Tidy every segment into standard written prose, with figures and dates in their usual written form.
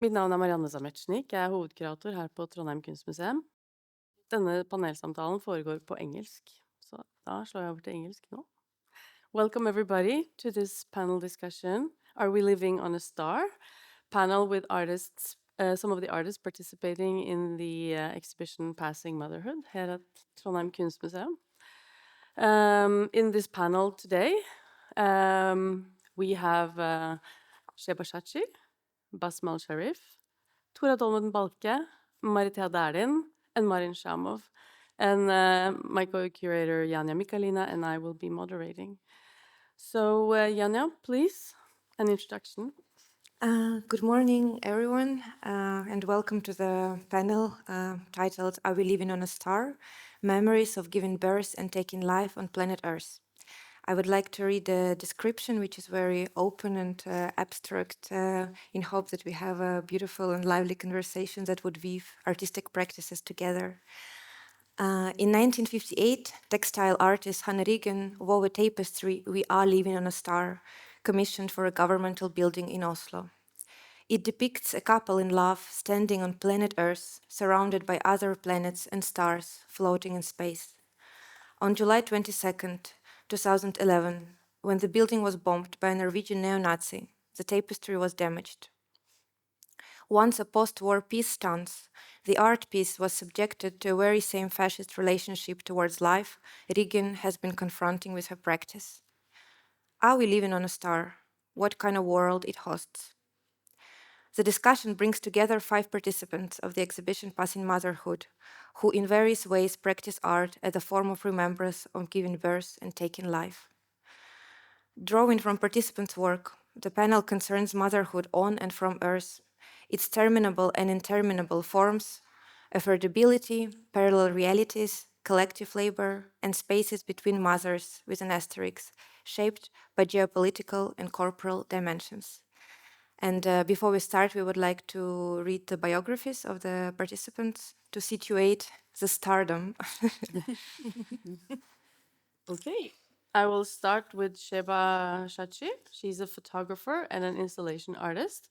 Mitt navn er Marianne Zamecznik. Jeg er hovedkurator her på Trondheim kunstmuseum. Denne panelsamtalen foregår på engelsk, så da slår jeg over til engelsk nå. Welcome everybody to this panel discussion, Are We Living on a Star? Panel with artists, some of the artists participating in the exhibition Passing Motherhood here at Trondheim kunstmuseum. In this panel today, we have Sheba Chhachhi, Basma al-Sharif, Thora Dolven Balke, Maritea Dæhlin, and Marin Shamov. And my co-curator Yaniya Mikhalina and I will be moderating. So Yaniya, please, an introduction. Good morning, everyone, and welcome to the panel titled Are We Living on a Star? Memories of Giving Birth and Taking Life on Planet Earth. I would like to read the description, which is very open and abstract, in hope that we have a beautiful and lively conversation that would weave artistic practices together. In 1958, textile artist Hannah Ryggen wove a tapestry, We Are Living on a Star, commissioned for a governmental building in Oslo. It depicts a couple in love standing on planet Earth, surrounded by other planets and stars floating in space. On July 22nd, 2011, when the building was bombed by a Norwegian neo-Nazi, the tapestry was damaged. Once a post-war peace stance, the art piece was subjected to a very same fascist relationship towards life Ryggen has been confronting with her practice. Are we living on a star? What kind of world it hosts? The discussion brings together 5 participants of the exhibition Passing Motherhood, who in various ways practice art as a form of remembrance of giving birth and taking life. Drawing from participants' work, the panel concerns motherhood on and from Earth, its terminable and interminable forms, affordability, parallel realities, collective labor, and spaces between mothers with an asterisk, shaped by geopolitical and corporal dimensions. And before we start, we would like to read the biographies of the participants to situate the stardom. Okay. I will start with Sheba Chhachhi. She's a photographer and an installation artist.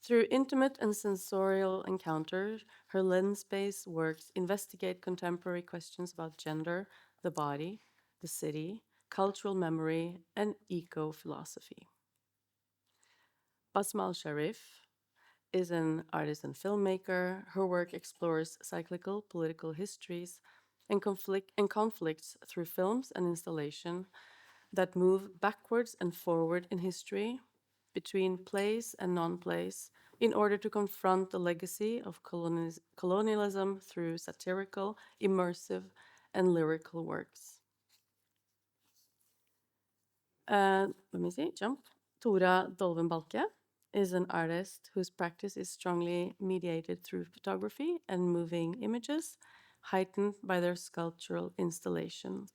Through intimate and sensorial encounters, her lens-based works investigate contemporary questions about gender, the body, the city, cultural memory, and eco-philosophy. Basma al-Sharif is an artist and filmmaker. Her work explores cyclical political histories and conflicts through films and installation that move backwards and forward in history, between place and non-place, in order to confront the legacy of colonialism through satirical, immersive, and lyrical works. Let me see, jump. Thora Dolven Balke is an artist whose practice is strongly mediated through photography and moving images, heightened by their sculptural installation.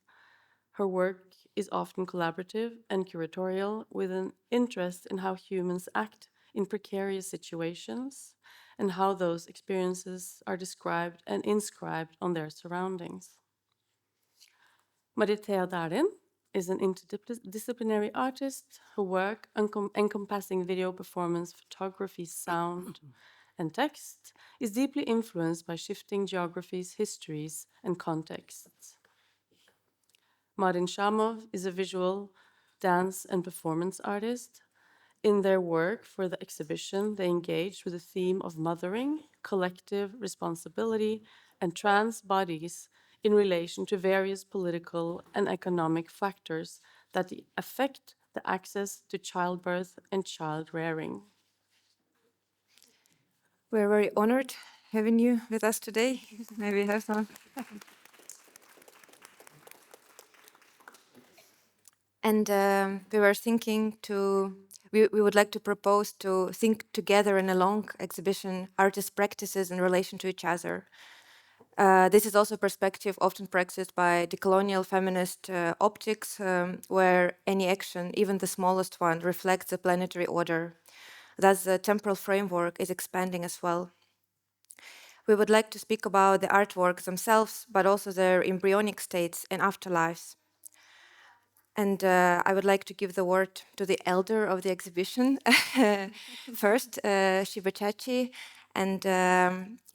Her work is often collaborative and curatorial, with an interest in how humans act in precarious situations and how those experiences are described and inscribed on their surroundings. Maritea Dæhlin is an interdisciplinary artist. Her work, encompassing video performance, photography, sound, and text, is deeply influenced by shifting geographies, histories, and contexts. Marin Shamov is a visual, dance, and performance artist. In their work for the exhibition, they engaged with the theme of mothering, collective responsibility, and trans bodies in relation to various political and economic factors that affect the access to childbirth and child rearing. We're very honored having you with us today. Maybe have some. And we were thinking we would like to propose to think together in a long exhibition artist practices in relation to each other. This is also a perspective often practiced by decolonial feminist optics, where any action, even the smallest one, reflects the planetary order. Thus, the temporal framework is expanding as well. We would like to speak about the artworks themselves, but also their embryonic states and afterlives. And I would like to give the word to the elder of the exhibition. First, Sheba Chhachhi, and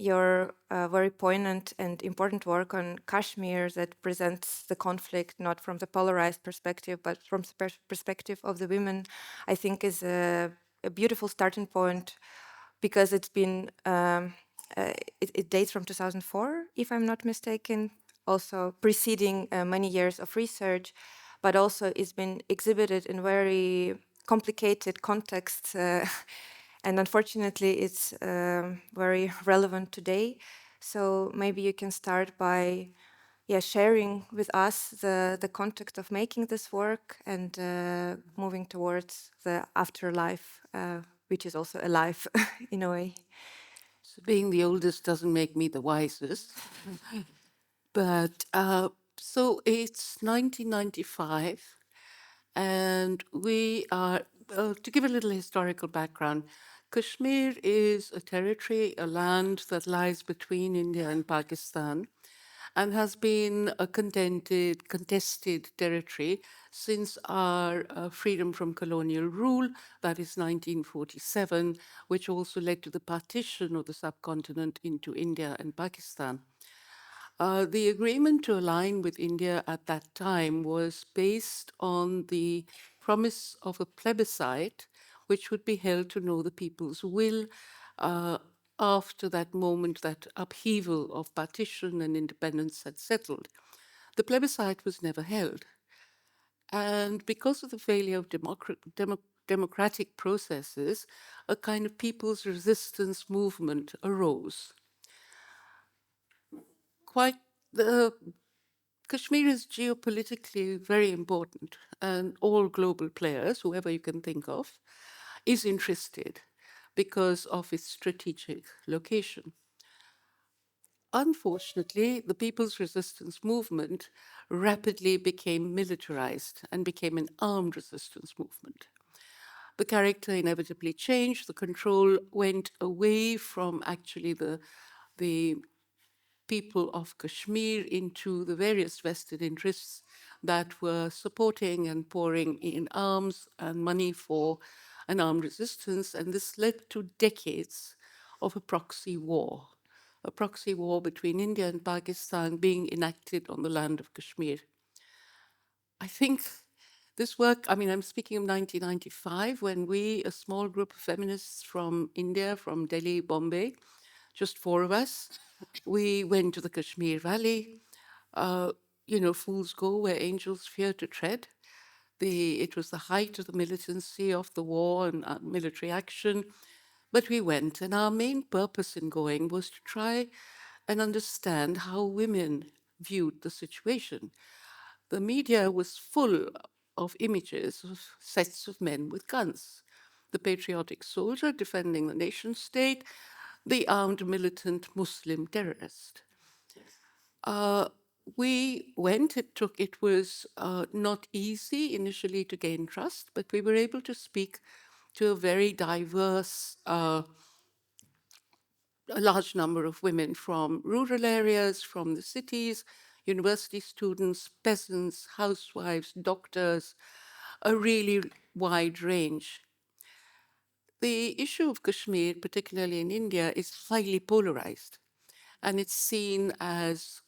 your very poignant and important work on Kashmir that presents the conflict not from the polarized perspective, but from the perspective of the women, I think is a beautiful starting point, because it's been, it dates from 2004, if I'm not mistaken, also preceding many years of research, but also it's been exhibited in very complicated contexts, and unfortunately it's very relevant today. So maybe you can start by sharing with us the context of making this work, and moving towards the afterlife, which is also a life in a way. So being the oldest doesn't make me the wisest. But so it's 1995, and we are, to give a little historical background, Kashmir is a territory, a land that lies between India and Pakistan, and has been a contested territory since our freedom from colonial rule, that is 1947, which also led to the partition of the subcontinent into India and Pakistan. The agreement to align with India at that time was based on the promise of a plebiscite, which would be held to know the people's will uh, after that moment, that upheaval of partition and independence had settled. The plebiscite was never held. And because of the failure of democratic processes, a kind of people's resistance movement arose. Quite the Kashmir is geopolitically very important, and all global players, whoever you can think of, is interested because of its strategic location. Unfortunately, the People's Resistance Movement rapidly became militarized and became an armed resistance movement. The character inevitably changed. The control went away from actually the people of Kashmir into the various vested interests that were supporting and pouring in arms and money for an armed resistance. And this led to decades of a proxy war between India and Pakistan being enacted on the land of Kashmir. I think this work, I mean, I'm speaking of 1995, when we, a small group of feminists from India, from Delhi, Bombay, just four of us, we went to the Kashmir Valley. Fools go where angels fear to tread. It was the height of the militancy of the war and military action. But we went, and our main purpose in going was to try and understand how women viewed the situation. The media was full of images of sets of men with guns. The patriotic soldier defending the nation state, the armed militant Muslim terrorist. We went, it was not easy initially to gain trust, but we were able to speak to a very diverse, a large number of women from rural areas, from the cities, university students, peasants, housewives, doctors, a really wide range. The issue of Kashmir, particularly in India, is highly polarized, and it's seen as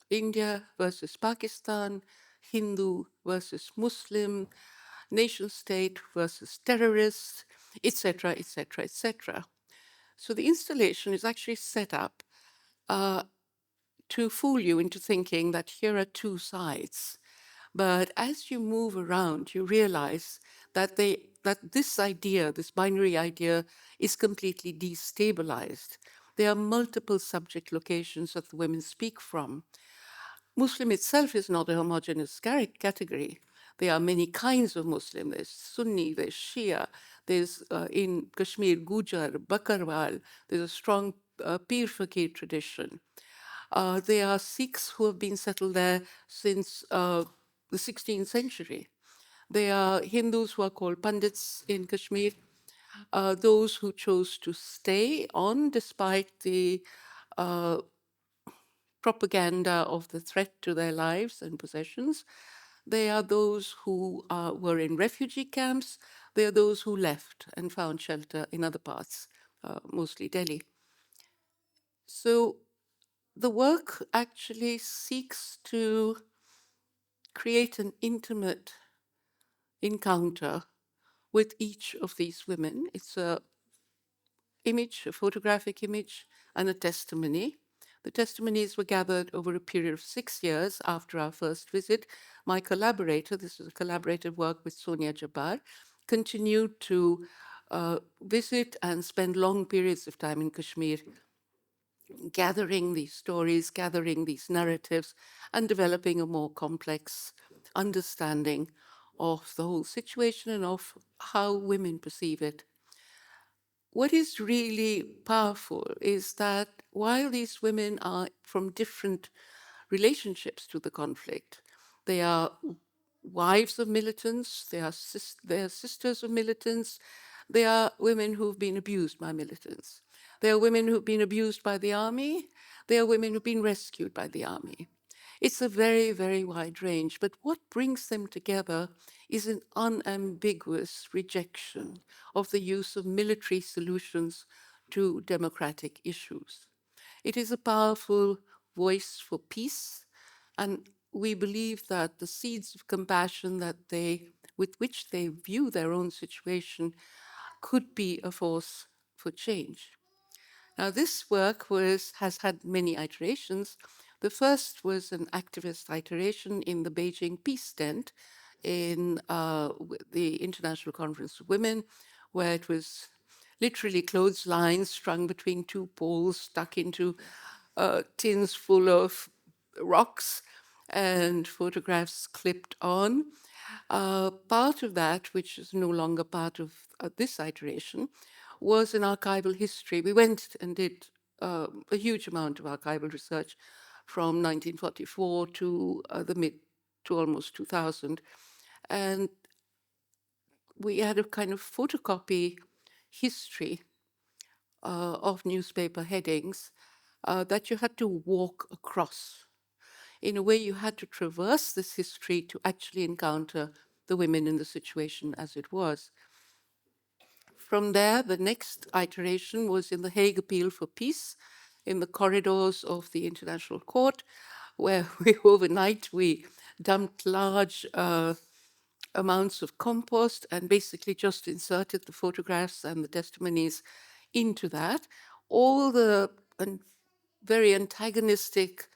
India versus Pakistan, Hindu versus Muslim, nation state versus terrorist, etc., etc., etc. So the installation is actually set up to fool you into thinking that here are two sides. But as you move around, you realize that this idea, this binary idea, is completely destabilized. There are multiple subject locations that the women speak from. Muslim itself is not a homogeneous category. There are many kinds of Muslim. There's Sunni, there's Shia, there's in Kashmir, Gujar, Bakarwal, there's a strong Pir Fakir tradition. There are Sikhs who have been settled there since the 16th century. There are Hindus who are called Pandits in Kashmir, those who chose to stay on despite the propaganda of the threat to their lives and possessions. They are those who were in refugee camps. They are those who left and found shelter in other parts, mostly Delhi. So the work actually seeks to create an intimate encounter with each of these women. It's a image, a photographic image, and a testimony. The testimonies were gathered over a period of 6 years after our first visit. My collaborator, this was a collaborative work with Sonia Jabbar, continued to visit and spend long periods of time in Kashmir, gathering these stories, gathering these narratives, and developing a more complex understanding of the whole situation and of how women perceive it. What is really powerful is that while these women are from different relationships to the conflict, they are wives of militants, they are sisters of militants, they are women who've been abused by militants. They are women who've been abused by the army. They are women who've been rescued by the army. It's a very, very wide range, but what brings them together is an unambiguous rejection of the use of military solutions to democratic issues. It is a powerful voice for peace, and we believe that the seeds of compassion with which they view their own situation could be a force for change. Now, this work has had many iterations. The first was an activist iteration in the Beijing Peace Tent in the International Conference of Women, where it was literally clotheslines strung between two poles, stuck into tins full of rocks, and photographs clipped on. Part of that, which is no longer part of this iteration, was an archival history. We went and did a huge amount of archival research from 1944 to to almost 2000. And we had a kind of photocopy history of newspaper headings that you had to walk across. In a way, you had to traverse this history to actually encounter the women in the situation as it was. From there, the next iteration was in the Hague Appeal for Peace, in the corridors of the International Court, where overnight we dumped large amounts of compost and basically just inserted the photographs and the testimonies into that. All the very antagonistic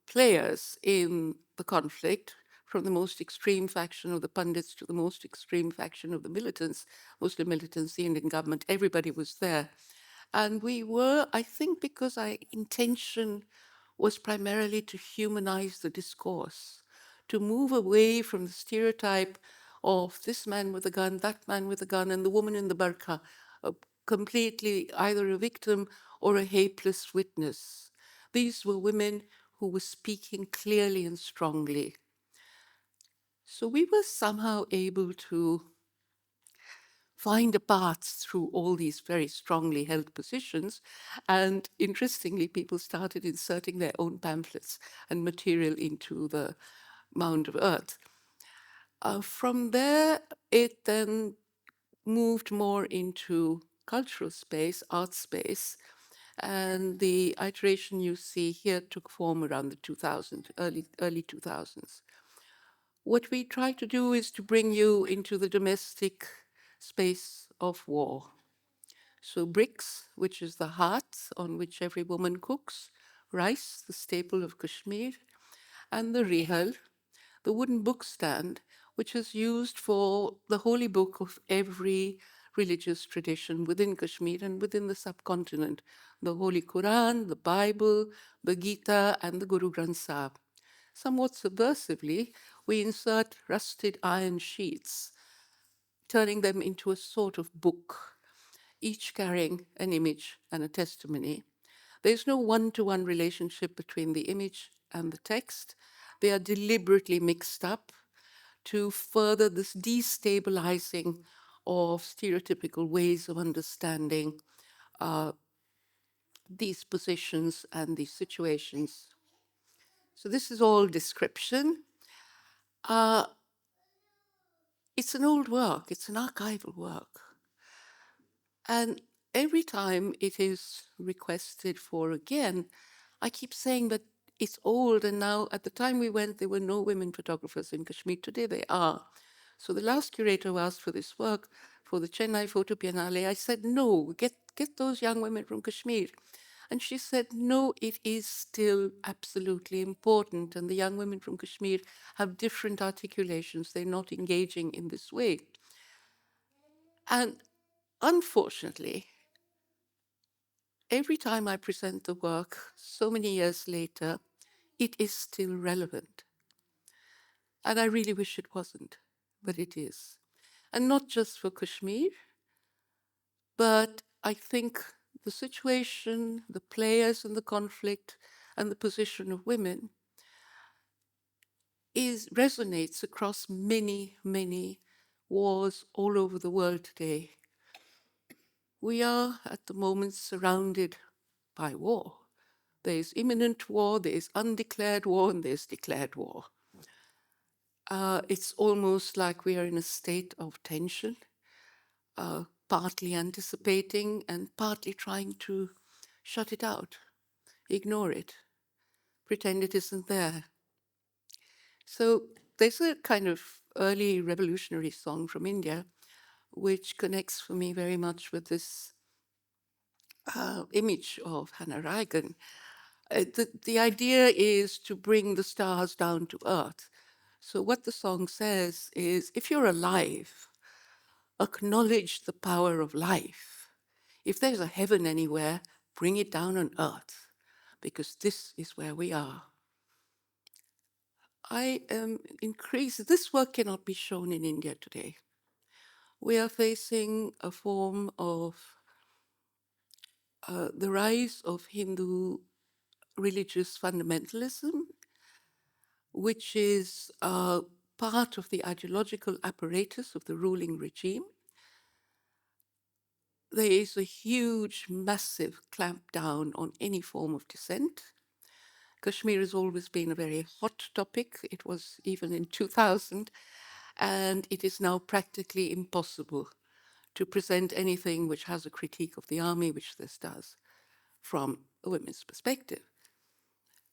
players in the conflict, from the most extreme faction of the pundits to the most extreme faction of the militants, Muslim militants, the Indian government, everybody was there. And we were, I think, because our intention was primarily to humanize the discourse, to move away from the stereotype of this man with a gun, that man with a gun, and the woman in the burqa, completely either a victim or a helpless witness. These were women who were speaking clearly and strongly. So we were somehow able to find a path through all these very strongly held positions. And interestingly, people started inserting their own pamphlets and material into the mound of earth. From there, it then moved more into cultural space, art space, and the iteration you see here took form around the 2000s, early 2000s. What we try to do is to bring you into the domestic space of war. So bricks, which is the hearth on which every woman cooks, rice, the staple of Kashmir, and the rihal, the wooden bookstand, which is used for the holy book of every religious tradition within Kashmir and within the subcontinent, the Holy Quran, the Bible, the Gita, and the Guru Granth Sahib. Somewhat subversively, we insert rusted iron sheets, turning them into a sort of book, each carrying an image and a testimony. There's no one-to-one relationship between the image and the text. They are deliberately mixed up to further this destabilizing of stereotypical ways of understanding these positions and these situations. So this is all description. Uh, it's an old work, it's an archival work. And every time it is requested for again, I keep saying, but it's old. And now, at the time we went, there were no women photographers in Kashmir. Today they are. So the last curator who asked for this work for the Chennai Photo Biennale, I said, no, get those young women from Kashmir. And she said, no, it is still absolutely important. And the young women from Kashmir have different articulations. They're not engaging in this way. And unfortunately, every time I present the work, so many years later, it is still relevant. And I really wish it wasn't, but it is. And not just for Kashmir, but I think the situation, the players in the conflict, and the position of women resonates across many, many wars all over the world today. We are at the moment surrounded by war. There's imminent war, there's undeclared war, and there's declared war. It's almost like we are in a state of tension, partly anticipating and partly trying to shut it out, ignore it, pretend it isn't there. So there's a kind of early revolutionary song from India which connects for me very much with this image of Hannah Ryggen. The idea is to bring the stars down to earth. So what the song says is, if you're alive, acknowledge the power of life. If there's a heaven anywhere, bring it down on earth, because this is where we are. I am increased. This work cannot be shown in India today. We are facing a form of the rise of Hindu religious fundamentalism, which is part of the ideological apparatus of the ruling regime. There is a huge, massive clampdown on any form of dissent. Kashmir has always been a very hot topic. It was even in 2000, and it is now practically impossible to present anything which has a critique of the army, which this does, from a women's perspective.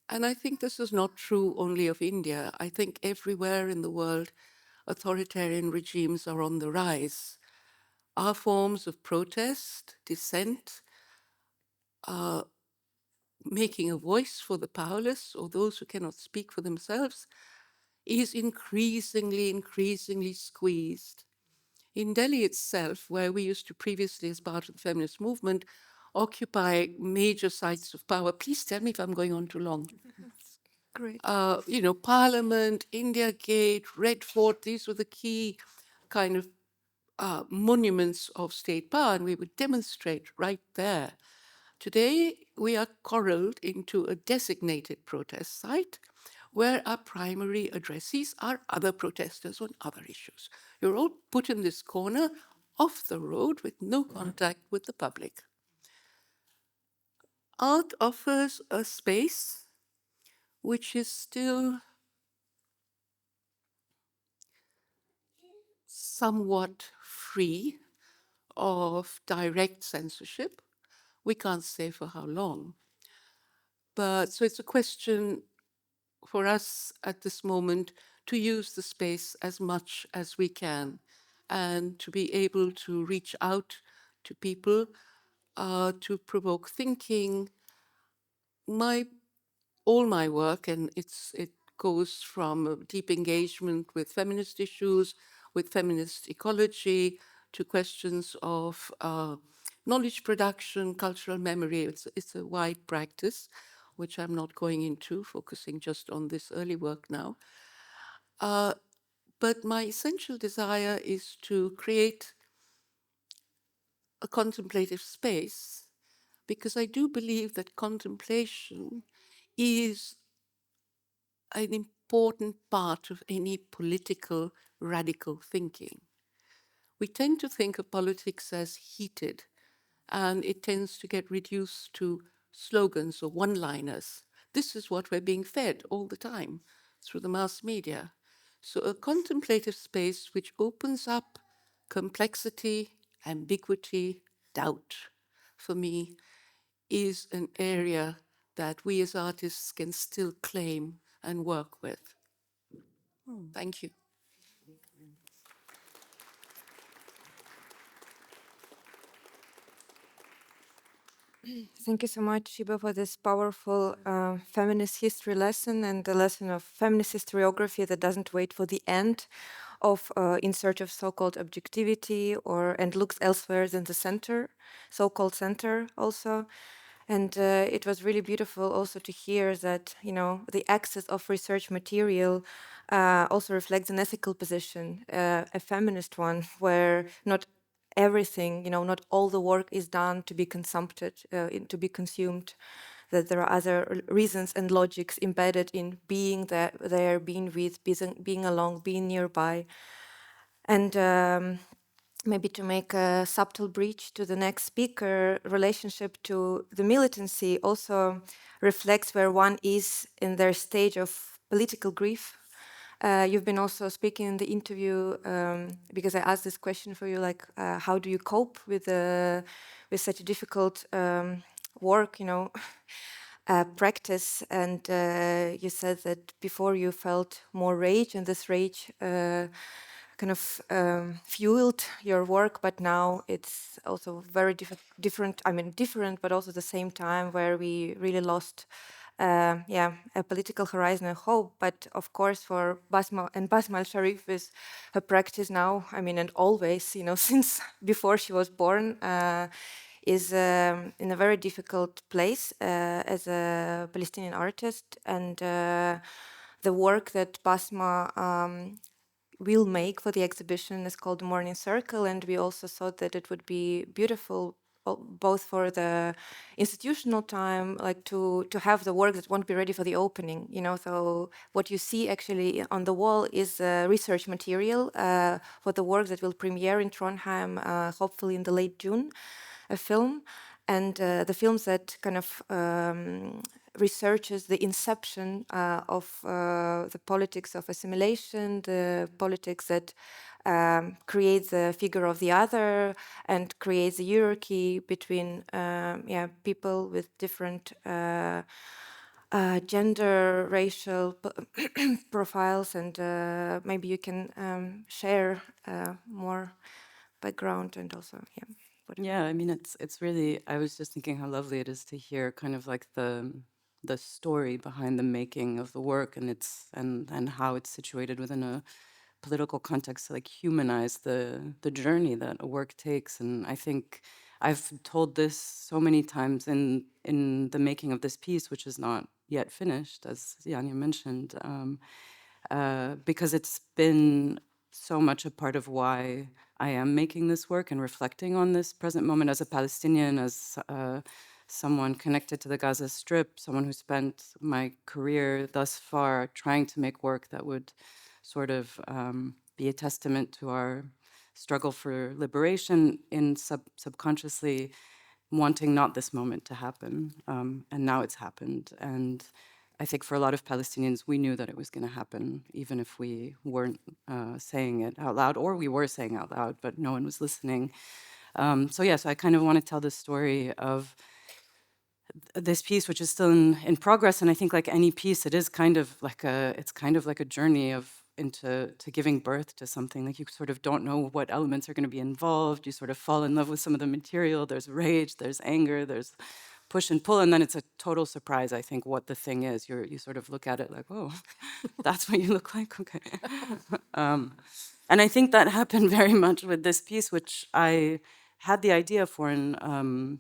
And I think this is not true only of India. I think everywhere in the world, authoritarian regimes are on the rise. Our forms of protest, dissent, making a voice for the powerless or those who cannot speak for themselves, is increasingly squeezed. In Delhi itself, where we used to previously, as part of the feminist movement, occupy major sites of power. Please tell me if I'm going on too long. Great. Parliament, India Gate, Red Fort, these were the key kind of monuments of state power, and we would demonstrate right there. Today, we are corralled into a designated protest site where our primary addressees are other protesters on other issues. You're all put in this corner off the road with no contact with the public. Art offers a space which is still somewhat free of direct censorship. We can't say for how long. But so it's a question for us at this moment to use the space as much as we can and to be able to reach out to people, to provoke thinking. All my work, and it goes from a deep engagement with feminist issues, with feminist ecology, to questions of knowledge production, cultural memory. It's a wide practice, which I'm not going into, focusing just on this early work now. But my essential desire is to create a contemplative space, because I do believe that contemplation is an important part of any political radical thinking. We tend to think of politics as heated, and it tends to get reduced to slogans or one-liners. This is what we're being fed all the time through the mass media. So a contemplative space which opens up complexity, ambiguity, doubt, for me, is an area that we as artists can still claim and work with. Thank you. Thank you so much, Sheba, for this powerful feminist history lesson and the lesson of feminist historiography that doesn't wait for the end of in search of so-called objectivity and looks elsewhere than the center, so-called center also. And it was really beautiful also to hear that, the access of research material also reflects an ethical position, a feminist one, where not everything, not all the work is done to be to be consumed, that there are other reasons and logics embedded in being there, being with, being along, being nearby. And maybe to make a subtle bridge to the next speaker, relationship to the militancy also reflects where one is in their stage of political grief. You've been also speaking in the interview because I asked this question for you, like, how do you cope with such a difficult work, practice? And you said that before you felt more rage, and this rage kind of fueled your work, but now it's also very different. I mean, different, but also the same time where we really lost, a political horizon and hope. But of course, for Basma and Basma al-Sharif is her practice now. I mean, and always, since before she was born. Is in a very difficult place as a Palestinian artist, and the work that Basma will make for the exhibition is called the Morning Circle, and we also thought that it would be beautiful both for the institutional time, like to have the work that won't be ready for the opening, so what you see actually on the wall is research material for the work that will premiere in Trondheim, hopefully in the late June, a film. And the films that kind of researches the inception of the politics of assimilation, the politics that creates the figure of the other and creates a hierarchy between people with different gender, racial profiles. And maybe you can share more background and also, Yeah, I mean, it's really. I was just thinking how lovely it is to hear kind of like the story behind the making of the work, and and how it's situated within a political context to like humanize the journey that a work takes. And I think I've told this so many times in the making of this piece, which is not yet finished, as Yaniya mentioned, because it's been so much a part of why I am making this work and reflecting on this present moment as a Palestinian, as someone connected to the Gaza Strip, someone who spent my career thus far trying to make work that would sort of be a testament to our struggle for liberation, in subconsciously wanting not this moment to happen. And now it's happened. And I think for a lot of Palestinians, we knew that it was going to happen, even if we weren't saying it out loud, or we were saying out loud, but no one was listening. So I kind of want to tell the story of this piece, which is still in progress. And I think, like any piece, it's kind of like a journey into giving birth to something. Like, you sort of don't know what elements are going to be involved. You sort of fall in love with some of the material. There's rage, there's anger, there's push and pull, and then it's a total surprise, I think, what the thing is. You sort of look at it like, oh, that's what you look like? Okay. And I think that happened very much with this piece, which I had the idea for in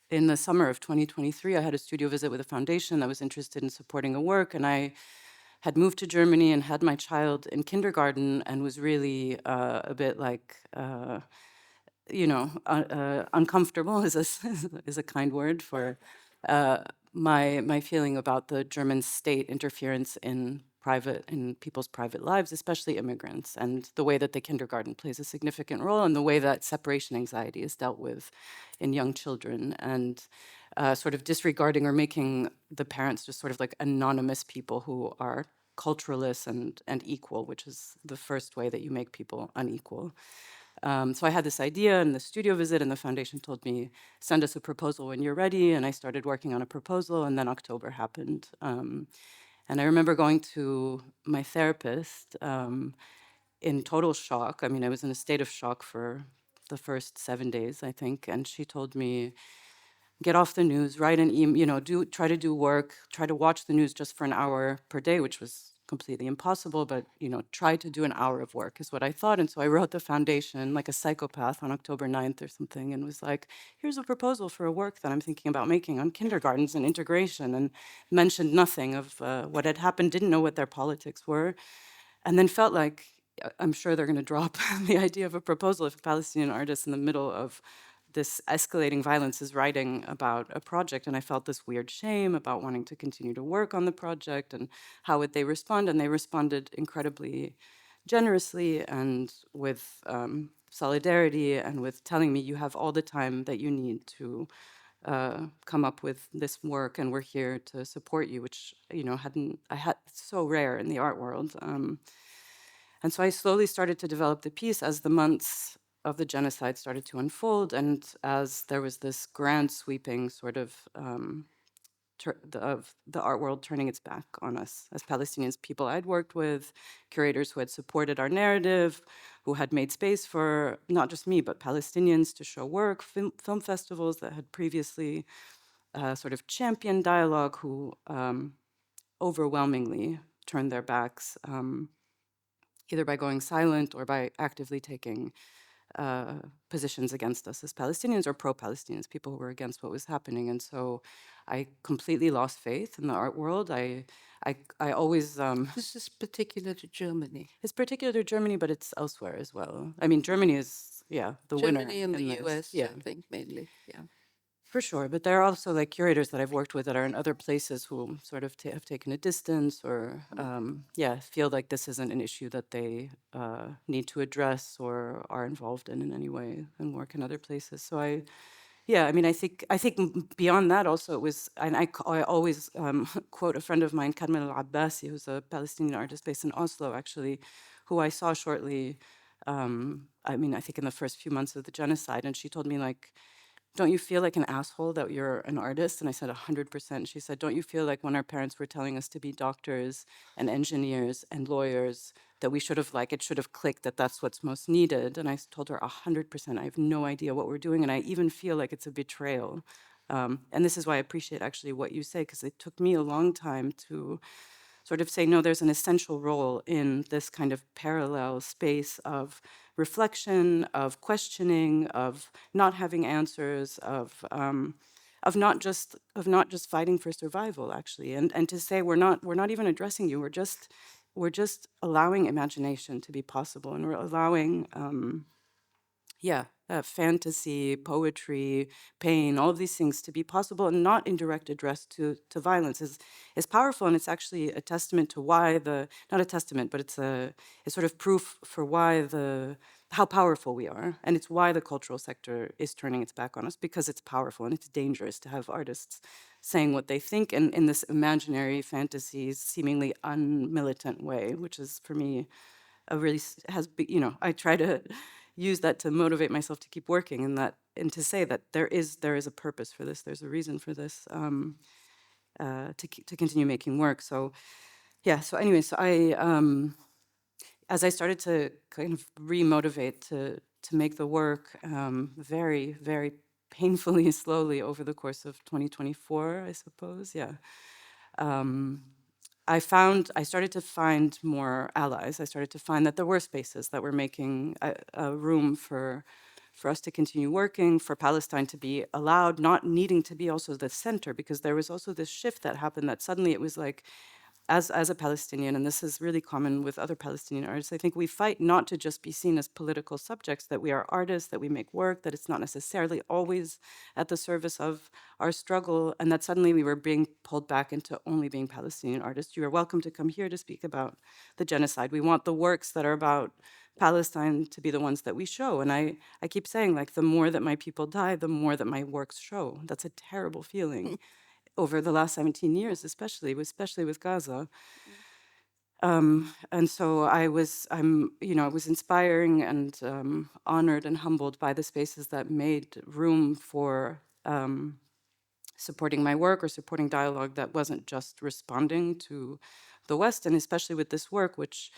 the summer of 2023. I had a studio visit with a foundation that was interested in supporting a work, and I had moved to Germany and had my child in kindergarten and was really a bit like, uncomfortable is a kind word for my feeling about the German state interference in people's private lives, especially immigrants, and the way that the kindergarten plays a significant role, and the way that separation anxiety is dealt with in young children, and sort of disregarding or making the parents just sort of like anonymous people who are culturalists and equal, which is the first way that you make people unequal. So I had this idea in the studio visit, and the foundation told me, send us a proposal when you're ready. And I started working on a proposal, and then October happened. And I remember going to my therapist in total shock. I mean, I was in a state of shock for the first 7 days, I think. And she told me, get off the news, write an email, try to do work, try to watch the news just for an hour per day, which was completely impossible, but, try to do an hour of work is what I thought. And so I wrote the foundation like a psychopath on October 9th or something, and was like, here's a proposal for a work that I'm thinking about making on kindergartens and integration, and mentioned nothing of what had happened, didn't know what their politics were, and then felt like, I'm sure they're going to drop the idea of a proposal if a Palestinian artist in the middle of this escalating violence is writing about a project. And I felt this weird shame about wanting to continue to work on the project, and how would they respond? And they responded incredibly generously and with solidarity, and with telling me, you have all the time that you need to come up with this work, and we're here to support you, which, it's so rare in the art world. And so I slowly started to develop the piece as the months of the genocide started to unfold, and as there was this grand sweeping sort of the art world turning its back on us as Palestinians, people I'd worked with, curators who had supported our narrative, who had made space for not just me, but Palestinians to show work, film festivals that had previously sort of championed dialogue, who overwhelmingly turned their backs, either by going silent or by actively taking positions against us as Palestinians, or pro-Palestinians, people who were against what was happening. And so I completely lost faith in the art world. I always This is particular to Germany. it's particular to Germany, but it's elsewhere as well. I mean, Germany is the winner Germany and in the this. US, Yeah, I think, mainly. Yeah. for sure. But there are also like curators that I've worked with that are in other places who sort of have taken a distance, or feel like this isn't an issue that they need to address or are involved in any way, and work in other places. So I mean, I think beyond that also it was, and I always quote a friend of mine, Carmen al-Abbasi, who's a Palestinian artist based in Oslo, actually, who I saw shortly. I mean, I think in the first few months of the genocide, and she told me, like, don't you feel like an asshole that you're an artist? And I said, 100%. She said, don't you feel like when our parents were telling us to be doctors and engineers and lawyers, that we should have, like, it should have clicked that that's what's most needed? And I told her, 100%. I have no idea what we're doing. And I even feel like it's a betrayal. And this is why I appreciate actually what you say, because it took me a long time to sort of say, no, there's an essential role in this kind of parallel space of reflection, of questioning, of not having answers, of not just fighting for survival, actually, and to say, we're not even addressing you, we're just allowing imagination to be possible, and we're allowing fantasy, poetry, pain, all of these things to be possible, and not in direct address to violence is powerful. And it's actually a testament to why not a testament, but it's sort of proof for how powerful we are. And it's why the cultural sector is turning its back on us, because it's powerful, and it's dangerous to have artists saying what they think, and in this imaginary fantasy, seemingly unmilitant way, which is, for me, I try to use that to motivate myself to keep working, and to say that there is a purpose for this, there's a reason for this, to continue making work. So anyway, as I started to kind of remotivate to make the work, very, very painfully slowly over the course of 2024, I suppose, I started to find more allies. I started to find that there were spaces that were making a room for us to continue working, for Palestine to be allowed, not needing to be also the center, because there was also this shift that happened, that suddenly it was like, as a Palestinian, and this is really common with other Palestinian artists, I think we fight not to just be seen as political subjects, that we are artists, that we make work, that it's not necessarily always at the service of our struggle, and that suddenly we were being pulled back into only being Palestinian artists. You are welcome to come here to speak about the genocide. We want the works that are about Palestine to be the ones that we show. And I keep saying, like, the more that my people die, the more that my works show. That's a terrible feeling. Over the last 17 years, especially with Gaza. And so I was inspiring and honored and humbled by the spaces that made room for supporting my work or supporting dialogue that wasn't just responding to the West, and especially with this work, which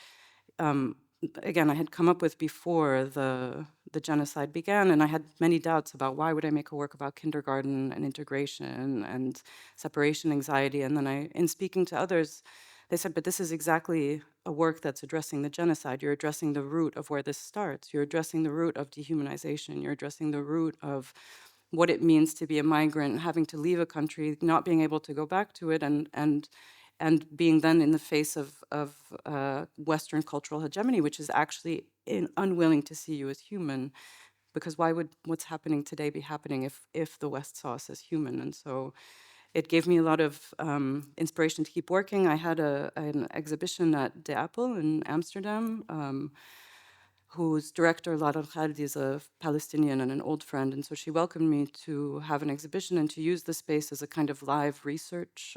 um, again I had come up with before the genocide began, and I had many doubts about why would I make a work about kindergarten and integration and separation anxiety. And then in speaking to others, they said, but this is exactly a work that's addressing the genocide. You're addressing the root of where this starts. You're addressing the root of dehumanization. You're addressing the root of what it means to be a migrant, having to leave a country, not being able to go back to it, and being then in the face of Western cultural hegemony, which is actually unwilling to see you as human, because why would what's happening today be happening if the West saw us as human? And so it gave me a lot of inspiration to keep working. I had an exhibition at Apple in Amsterdam, whose director, Lara Khaldi, is a Palestinian and an old friend. And so she welcomed me to have an exhibition and to use the space as a kind of live research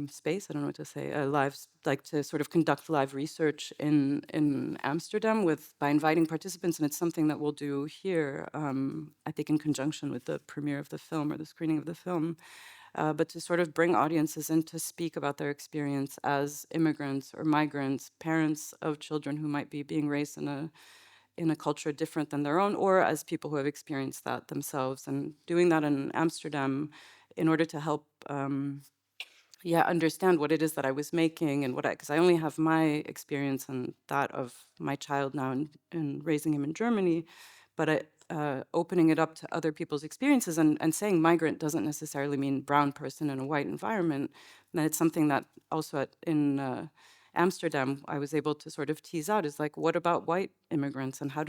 space. I don't know what to say. Like to sort of conduct live research in Amsterdam by inviting participants. And it's something that we'll do here, I think in conjunction with the premiere of the film or the screening of the film. But to sort of bring audiences in to speak about their experience as immigrants or migrants, parents of children who might be being raised in a culture different than their own, or as people who have experienced that themselves. And doing that in Amsterdam in order to help understand what it is that I was making and because I only have my experience and that of my child now and raising him in Germany, but opening it up to other people's experiences and saying migrant doesn't necessarily mean brown person in a white environment. And it's something that also in Amsterdam I was able to sort of tease out is like, what about white immigrants and how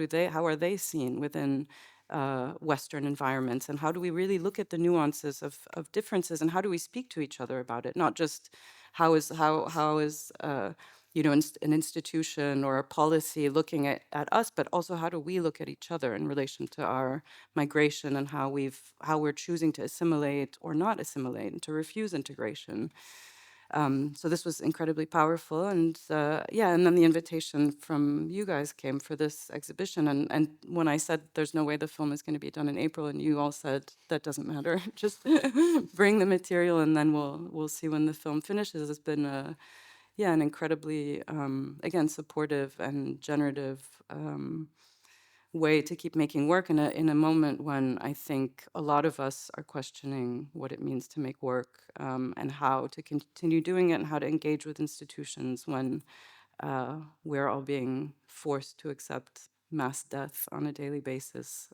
are they seen within Western environments, and how do we really look at the nuances of differences, and how do we speak to each other about it? Not just how is an institution or a policy looking at us, but also how do we look at each other in relation to our migration and how we're choosing to assimilate or not assimilate and to refuse integration. So this was incredibly powerful, and and then the invitation from you guys came for this exhibition, and when I said there's no way the film is going to be done in April, and you all said that doesn't matter, just bring the material, and then we'll see when the film finishes. It's been an incredibly again supportive and generative way to keep making work in a moment when I think a lot of us are questioning what it means to make work, and how to continue doing it and how to engage with institutions when we're all being forced to accept mass death on a daily basis.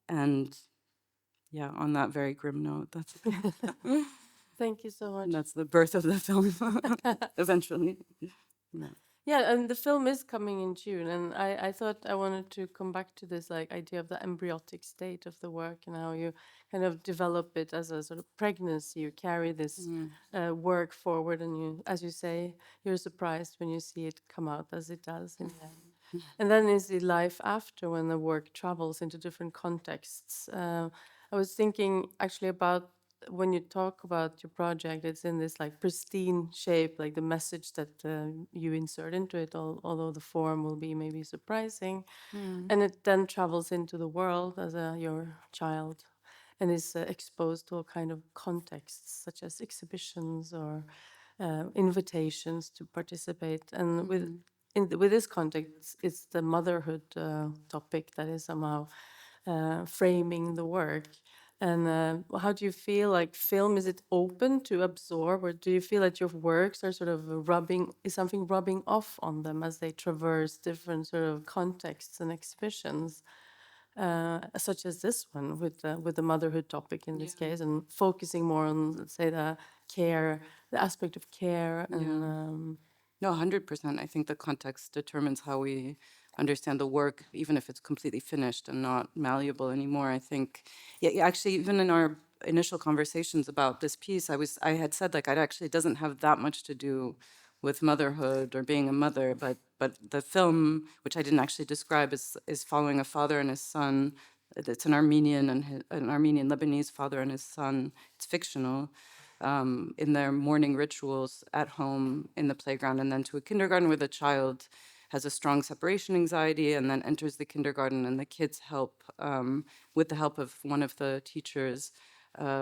And yeah, on that very grim note, Thank you so much. that's the birth of the film eventually. Yeah. Yeah, and the film is coming in June, and I thought I wanted to come back to this like idea of the embryotic state of the work and how you kind of develop it as a sort of pregnancy. You carry this work forward, and you, as you say, you're surprised when you see it come out as it does in the end. And then is the life after when the work travels into different contexts. I was thinking actually about when you talk about your project, it's in this like pristine shape, like the message that you insert into it, although the form will be maybe surprising. And it then travels into the world as your child and is exposed to all kind of contexts, such as exhibitions or invitations to participate. And with this context, it's the motherhood topic that is somehow framing the work. And how do you feel like film? Is it open to absorb, or do you feel that your works are sort of is something rubbing off on them as they traverse different sort of contexts and exhibitions, such as this one with the motherhood topic in this case, and focusing more on, let's say, the aspect of care and. No, 100%. I think the context determines how we understand the work, even if it's completely finished and not malleable anymore. I think, actually, even in our initial conversations about this piece, I had said like it actually doesn't have that much to do with motherhood or being a mother, but the film, which I didn't actually describe, is following a father and his son. It's an Armenian Lebanese father and his son. It's fictional. in their morning rituals at home, in the playground, and then to a kindergarten where the child has a strong separation anxiety and then enters the kindergarten, and the kids help, with the help of one of the teachers,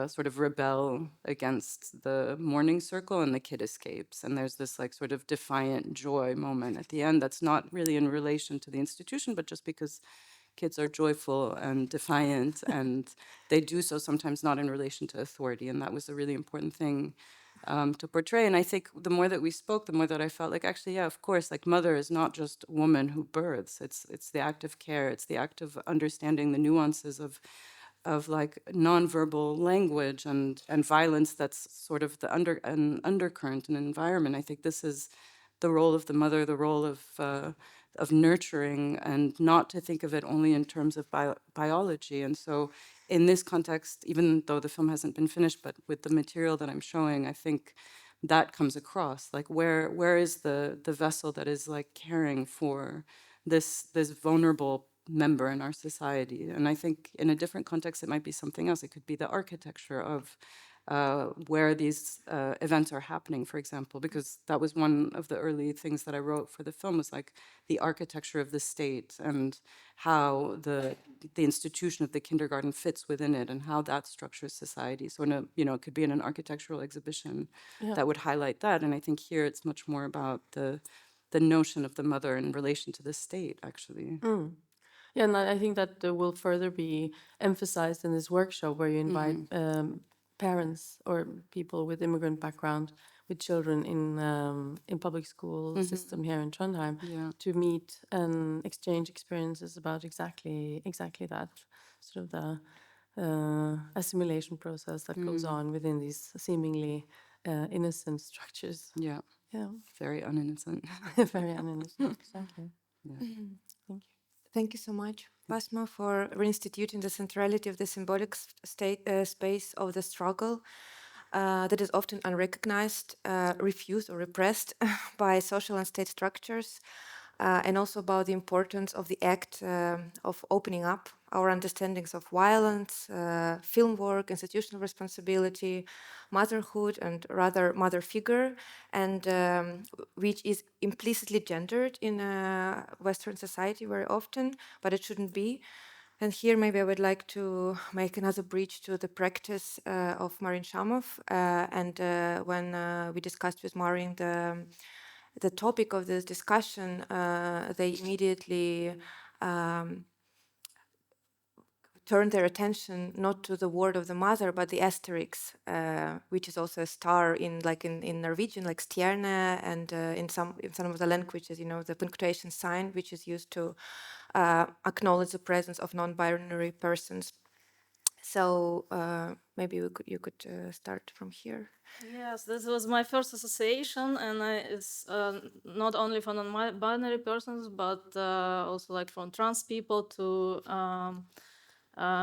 sort of rebel against the morning circle, and the kid escapes. And there's this like sort of defiant joy moment at the end that's not really in relation to the institution, but just because kids are joyful and defiant, and they do so sometimes not in relation to authority. And that was a really important thing to portray. And I think the more that we spoke, the more that I felt like, actually, yeah, of course, like mother is not just woman who births. It's the act of care. It's the act of understanding the nuances of like nonverbal language and violence that's sort of an undercurrent in an environment. I think this is the role of the mother, the role of nurturing, and not to think of it only in terms of biology. And so in this context, even though the film hasn't been finished, but with the material that I'm showing, I think that comes across. Like where is the vessel that is like caring for this vulnerable member in our society? And I think in a different context, it might be something else. It could be the architecture of where these events are happening, for example, because that was one of the early things that I wrote for the film, was like the architecture of the state and how the institution of the kindergarten fits within it and how that structures society. So it could be in an architectural exhibition that would highlight that. And I think here it's much more about the notion of the mother in relation to the state, actually. Yeah, and I think that will further be emphasized in this workshop where you invite parents or people with immigrant background with children in public school system here in Trondheim to meet and exchange experiences about exactly that, sort of the assimilation process that goes on within these seemingly innocent structures. Yeah. Yeah. Very uninnocent. Very uninnocent, exactly. Thank you. Thank you so much, Basma, for reinstituting the centrality of the symbolic space of the struggle that is often unrecognized, refused, or repressed by social and state structures, and also about the importance of the act of opening up our understandings of violence, film work, institutional responsibility, motherhood, and rather mother figure, and which is implicitly gendered in Western society very often, but it shouldn't be. And here maybe I would like to make another bridge to the practice of Marin Shamov. And when we discussed with Marin the topic of this discussion, they immediately turned their attention not to the word of the mother, but the asterisk, which is also a star in Norwegian, like stjerne, and in some of the languages, the punctuation sign, which is used to acknowledge the presence of non-binary persons. So maybe you could start from here. Yes, this was my first association, and it's not only for non-binary persons, but also like from trans people to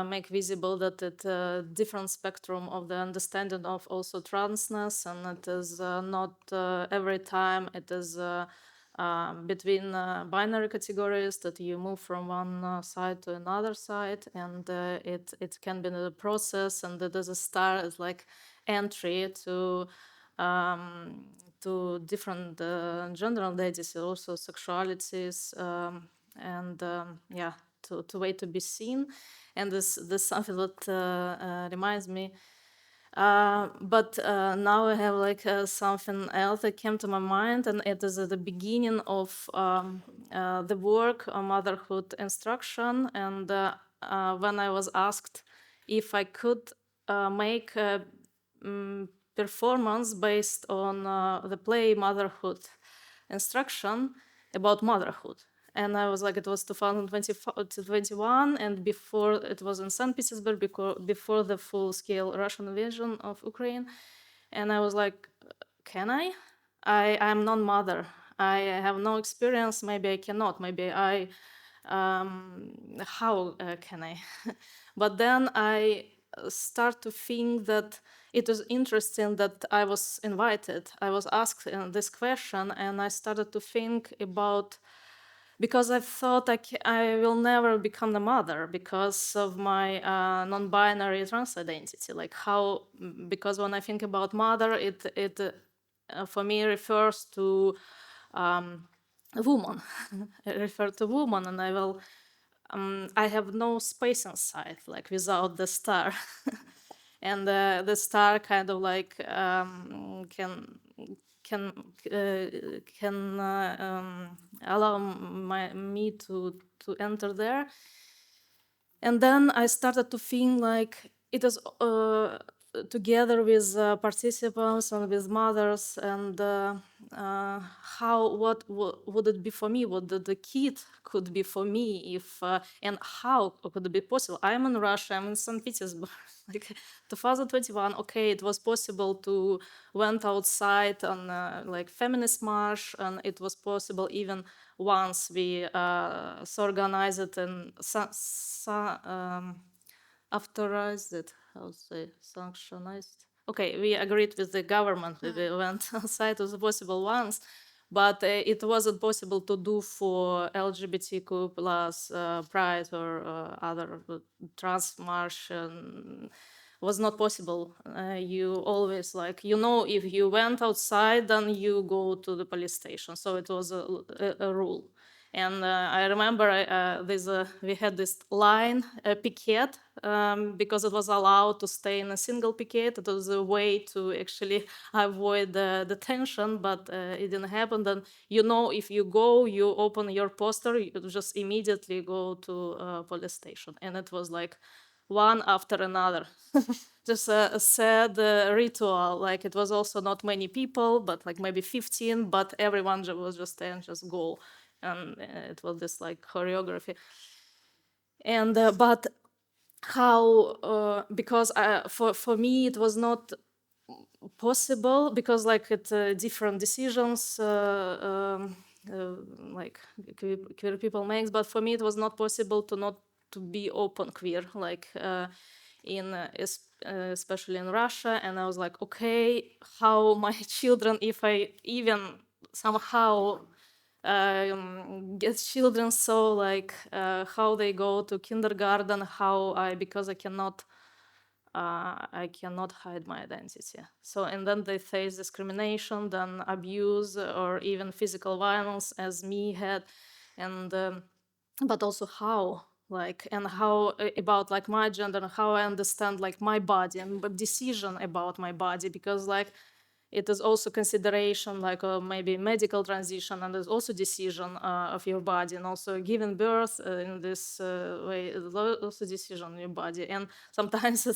make visible that it's a different spectrum of the understanding of also transness, and it is not every time it is between binary categories that you move from one side to another side, and it can be the process, and it is a start, it's like entry to different gender identities, also sexualities, and yeah, to way to be seen. And this something that reminds me. But now I have like something else that came to my mind, and it is at the beginning of the work on motherhood instruction. And when I was asked if I could make a performance based on the play Motherhood Instruction about motherhood. And I was like, it was 2021, and before it was in St. Petersburg, before the full-scale Russian invasion of Ukraine. And I was like, can I? I'm non-mother. I have no experience. Maybe I cannot. Maybe I. How can I? But then I start to think that it was interesting that I was invited. I was asked this question, and I started to think about because I thought I will never become a mother because of my non-binary trans identity. Like how, because when I think about mother, it for me refers to a woman. It refers to woman, and I have no space inside, like without the star. And the star kind of like can allow me to enter there. And then I started to think like it is together with participants and with mothers, and what would it be for me? What the kid could be for me if and how could it be possible? I'm in Russia. I'm in St. Petersburg. Like 2021. Okay, it was possible to went outside on like feminist march, and it was possible even once we organized it and authorized it, how to say, sanctionized. Okay, we agreed with the government. We went outside. It was possible once, but it wasn't possible to do for LGBTQ plus pride or other trans march. Was not possible. You always like, if you went outside, then you go to the police station. So it was a rule. And I remember we had this line, picket, because it was allowed to stay in a single picket. It was a way to actually avoid the tension, but it didn't happen. Then, if you go, you open your poster, you just immediately go to police station. And it was like one after another. Just a sad ritual. Like it was also not many people, but like maybe 15, but everyone was just there and just go. And it was this like choreography. And but how because for me it was not possible, because like different decisions like queer people makes, but for me it was not possible to not to be open queer, like especially in Russia. And I was like, okay, how my children, if I even somehow get children, so like how they go to kindergarten, because I cannot hide my identity. So, and then they face discrimination, then abuse, or even physical violence, as me had, and but also how, like, and how about like my gender, and how I understand like my body and decision about my body, because like it is also consideration like maybe medical transition, and there's also decision of your body, and also giving birth in this way is also decision on your body. And sometimes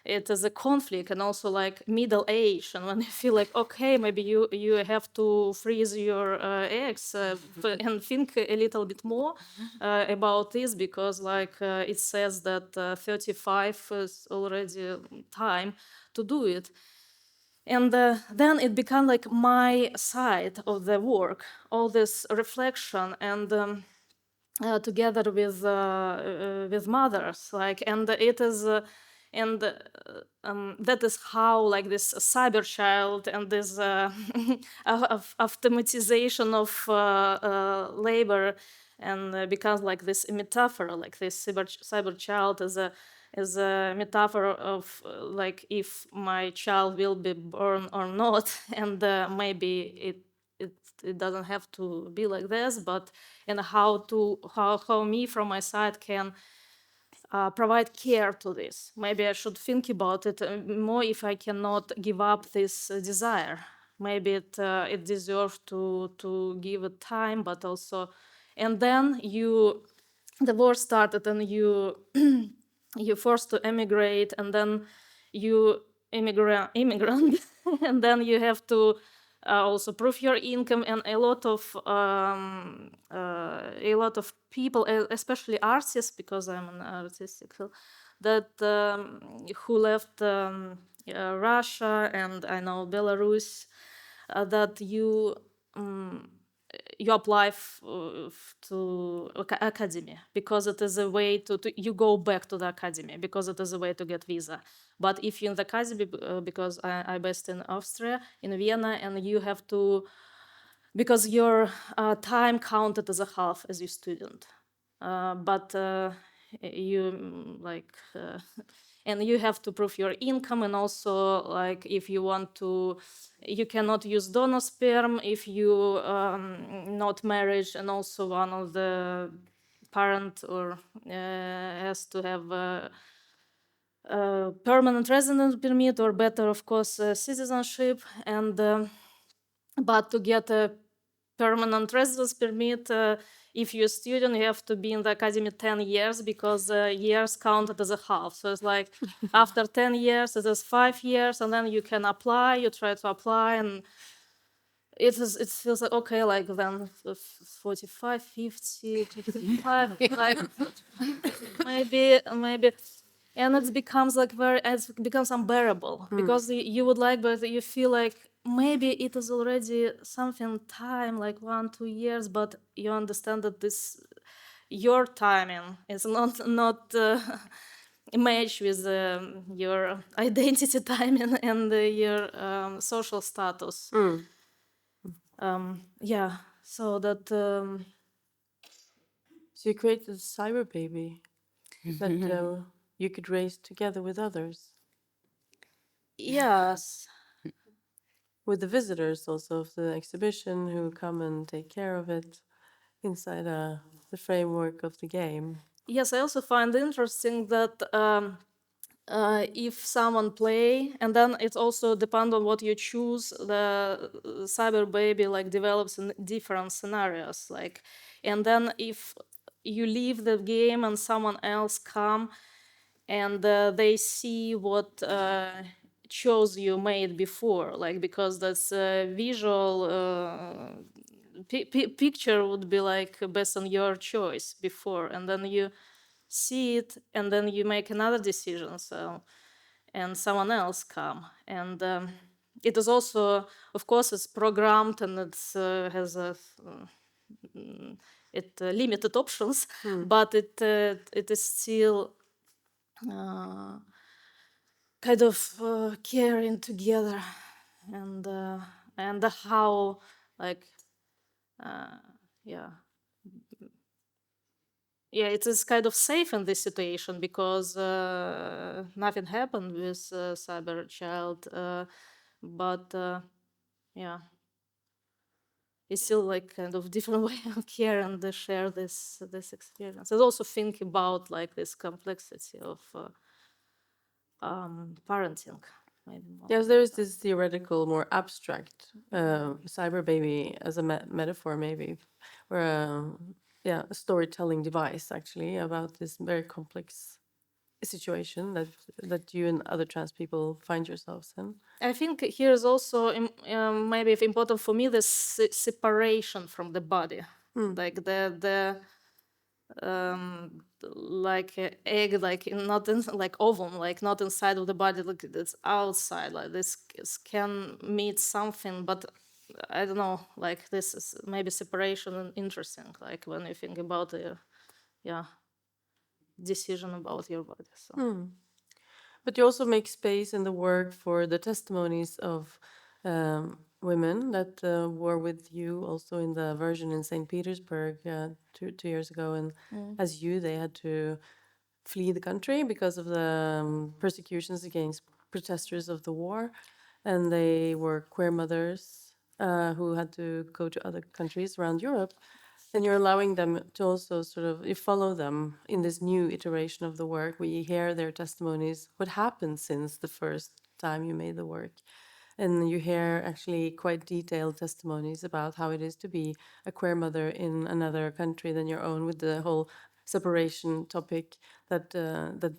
it is a conflict, and also like middle age, and when you feel like, okay, maybe you have to freeze your eggs and think a little bit more about this, because like it says that 35 is already time to do it. And then it became like my side of the work, all this reflection, and together with mothers, like, and it is, and that is how like this cyber child and this automatization of labor, and becomes like this metaphor, like this cyber child is a metaphor of like if my child will be born or not, and maybe it doesn't have to be like this, but and how me from my side can provide care to this. Maybe I should think about it more, if I cannot give up this desire. Maybe it deserves to give it time, but also, and then the war started, and you you're forced to emigrate, and then you immigrant and then you have to also prove your income, and a lot of people, especially artists, because I'm an artistic field, that who left Russia, and I know Belarus, that you apply to academy, because it is a way to you go back to the academy, because it is a way to get visa. But if you're in the academy, because I based in Austria, in Vienna, and you have to because your time counted as a half as your student. But you and you have to prove your income, and also like if you want to, you cannot use donor sperm if you not married, and also one of the parent or has to have a permanent residence permit, or better, of course, citizenship. And but to get a permanent residence permit, if you're a student, you have to be in the academy 10 years, because years counted as a half. So it's like after 10 years, it is 5 years, and then you can apply, you try to apply, and it feels like, okay, like then 45, 50, 55, like maybe, and it becomes like it becomes unbearable, because you would like, but you feel like maybe it is already something time, like 1-2 years, but you understand that this, your timing is not match with your identity timing and your social status. Yeah, so that So you created a cyber baby that you could raise together with others, yes. with the visitors also of the exhibition who come and take care of it inside the framework of the game. Yes, I also find interesting that if someone play, and then it also depends on what you choose, the cyber baby like develops in different scenarios, like, and then if you leave the game and someone else come, and they see what shows you made before, like, because that's visual picture would be like based on your choice before, and then you see it, and then you make another decision, so, and someone else come, and it is also, of course, it's programmed, and it's has a limited options, but it is still kind of caring together, and how, like, yeah, yeah, it is kind of safe in this situation, because nothing happened with cyber child, but yeah, it's still like kind of different way of care, and they share this experience, and also think about like this complexity of parenting, maybe more. Yes, there is this theoretical, more abstract cyber baby as a metaphor, maybe, or a storytelling device, actually, about this very complex situation that you and other trans people find yourselves in. I think here is also maybe if important for me, the separation from the body, like the like egg, like not in like oven, like not inside of the body, like it's outside, like this can meet something, but I don't know, like this is maybe separation and interesting, like when you think about the decision about your body. So. But you also make space in the work for the testimonies of women that were with you also in the version in St. Petersburg 2 years ago. And as you, they had to flee the country because of the persecutions against protesters of the war. And they were queer mothers who had to go to other countries around Europe. And you're allowing them to also sort of, you follow them in this new iteration of the work where you hear their testimonies, what happened since the first time you made the work. And you hear actually quite detailed testimonies about how it is to be a queer mother in another country than your own, with the whole separation topic that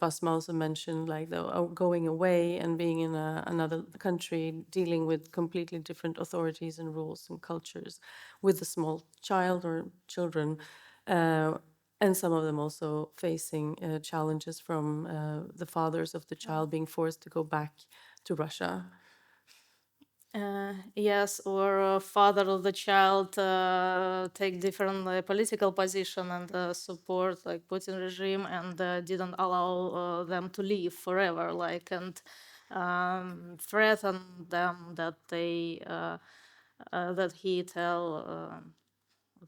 Basma also mentioned, like the going away and being in another country, dealing with completely different authorities and rules and cultures, with a small child or children, and some of them also facing challenges from the fathers of the child being forced to go back to Russia. Yes, or father of the child take different political position and support like Putin regime, and didn't allow them to live forever, like, and threaten them that they that he tell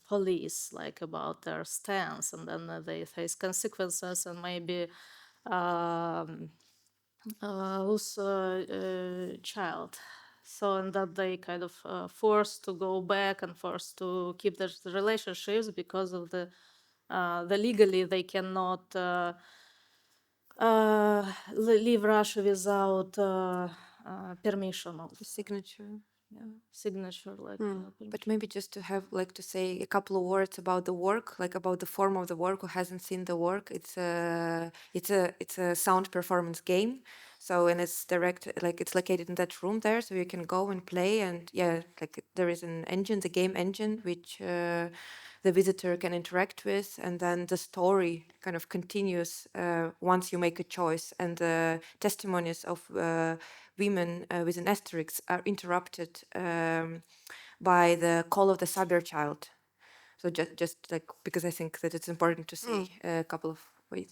police like about their stance, and then they face consequences and maybe lose child. So and that they kind of forced to go back and forced to keep their relationships because of the legally they cannot leave Russia without permission of Signature. Yeah. signature, like But maybe just to have like to say a couple of words about the work, like about the form of the work. Who hasn't seen the work? It's a sound performance game. So and it's like it's located in that room there, so you can go and play. And yeah, like there is an engine, the game engine, which the visitor can interact with, and then the story kind of continues once you make a choice. And the testimonies of women with an asterisk are interrupted by the call of the Sabir child. So just like because I think that it's important to say a couple of ways.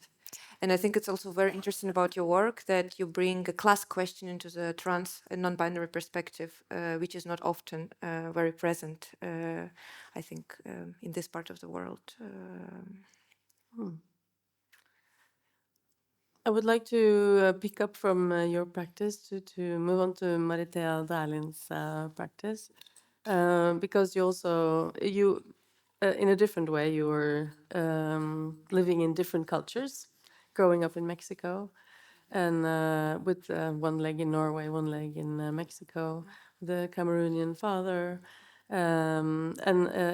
And I think it's also very interesting about your work that you bring a class question into the trans and non-binary perspective, which is not often very present, I think, in this part of the world. I would like to pick up from your practice to move on to Maritea Dæhlin's practice, because you also in a different way you were living in different cultures, growing up in Mexico, and with one leg in Norway, one leg in Mexico, the Cameroonian father, and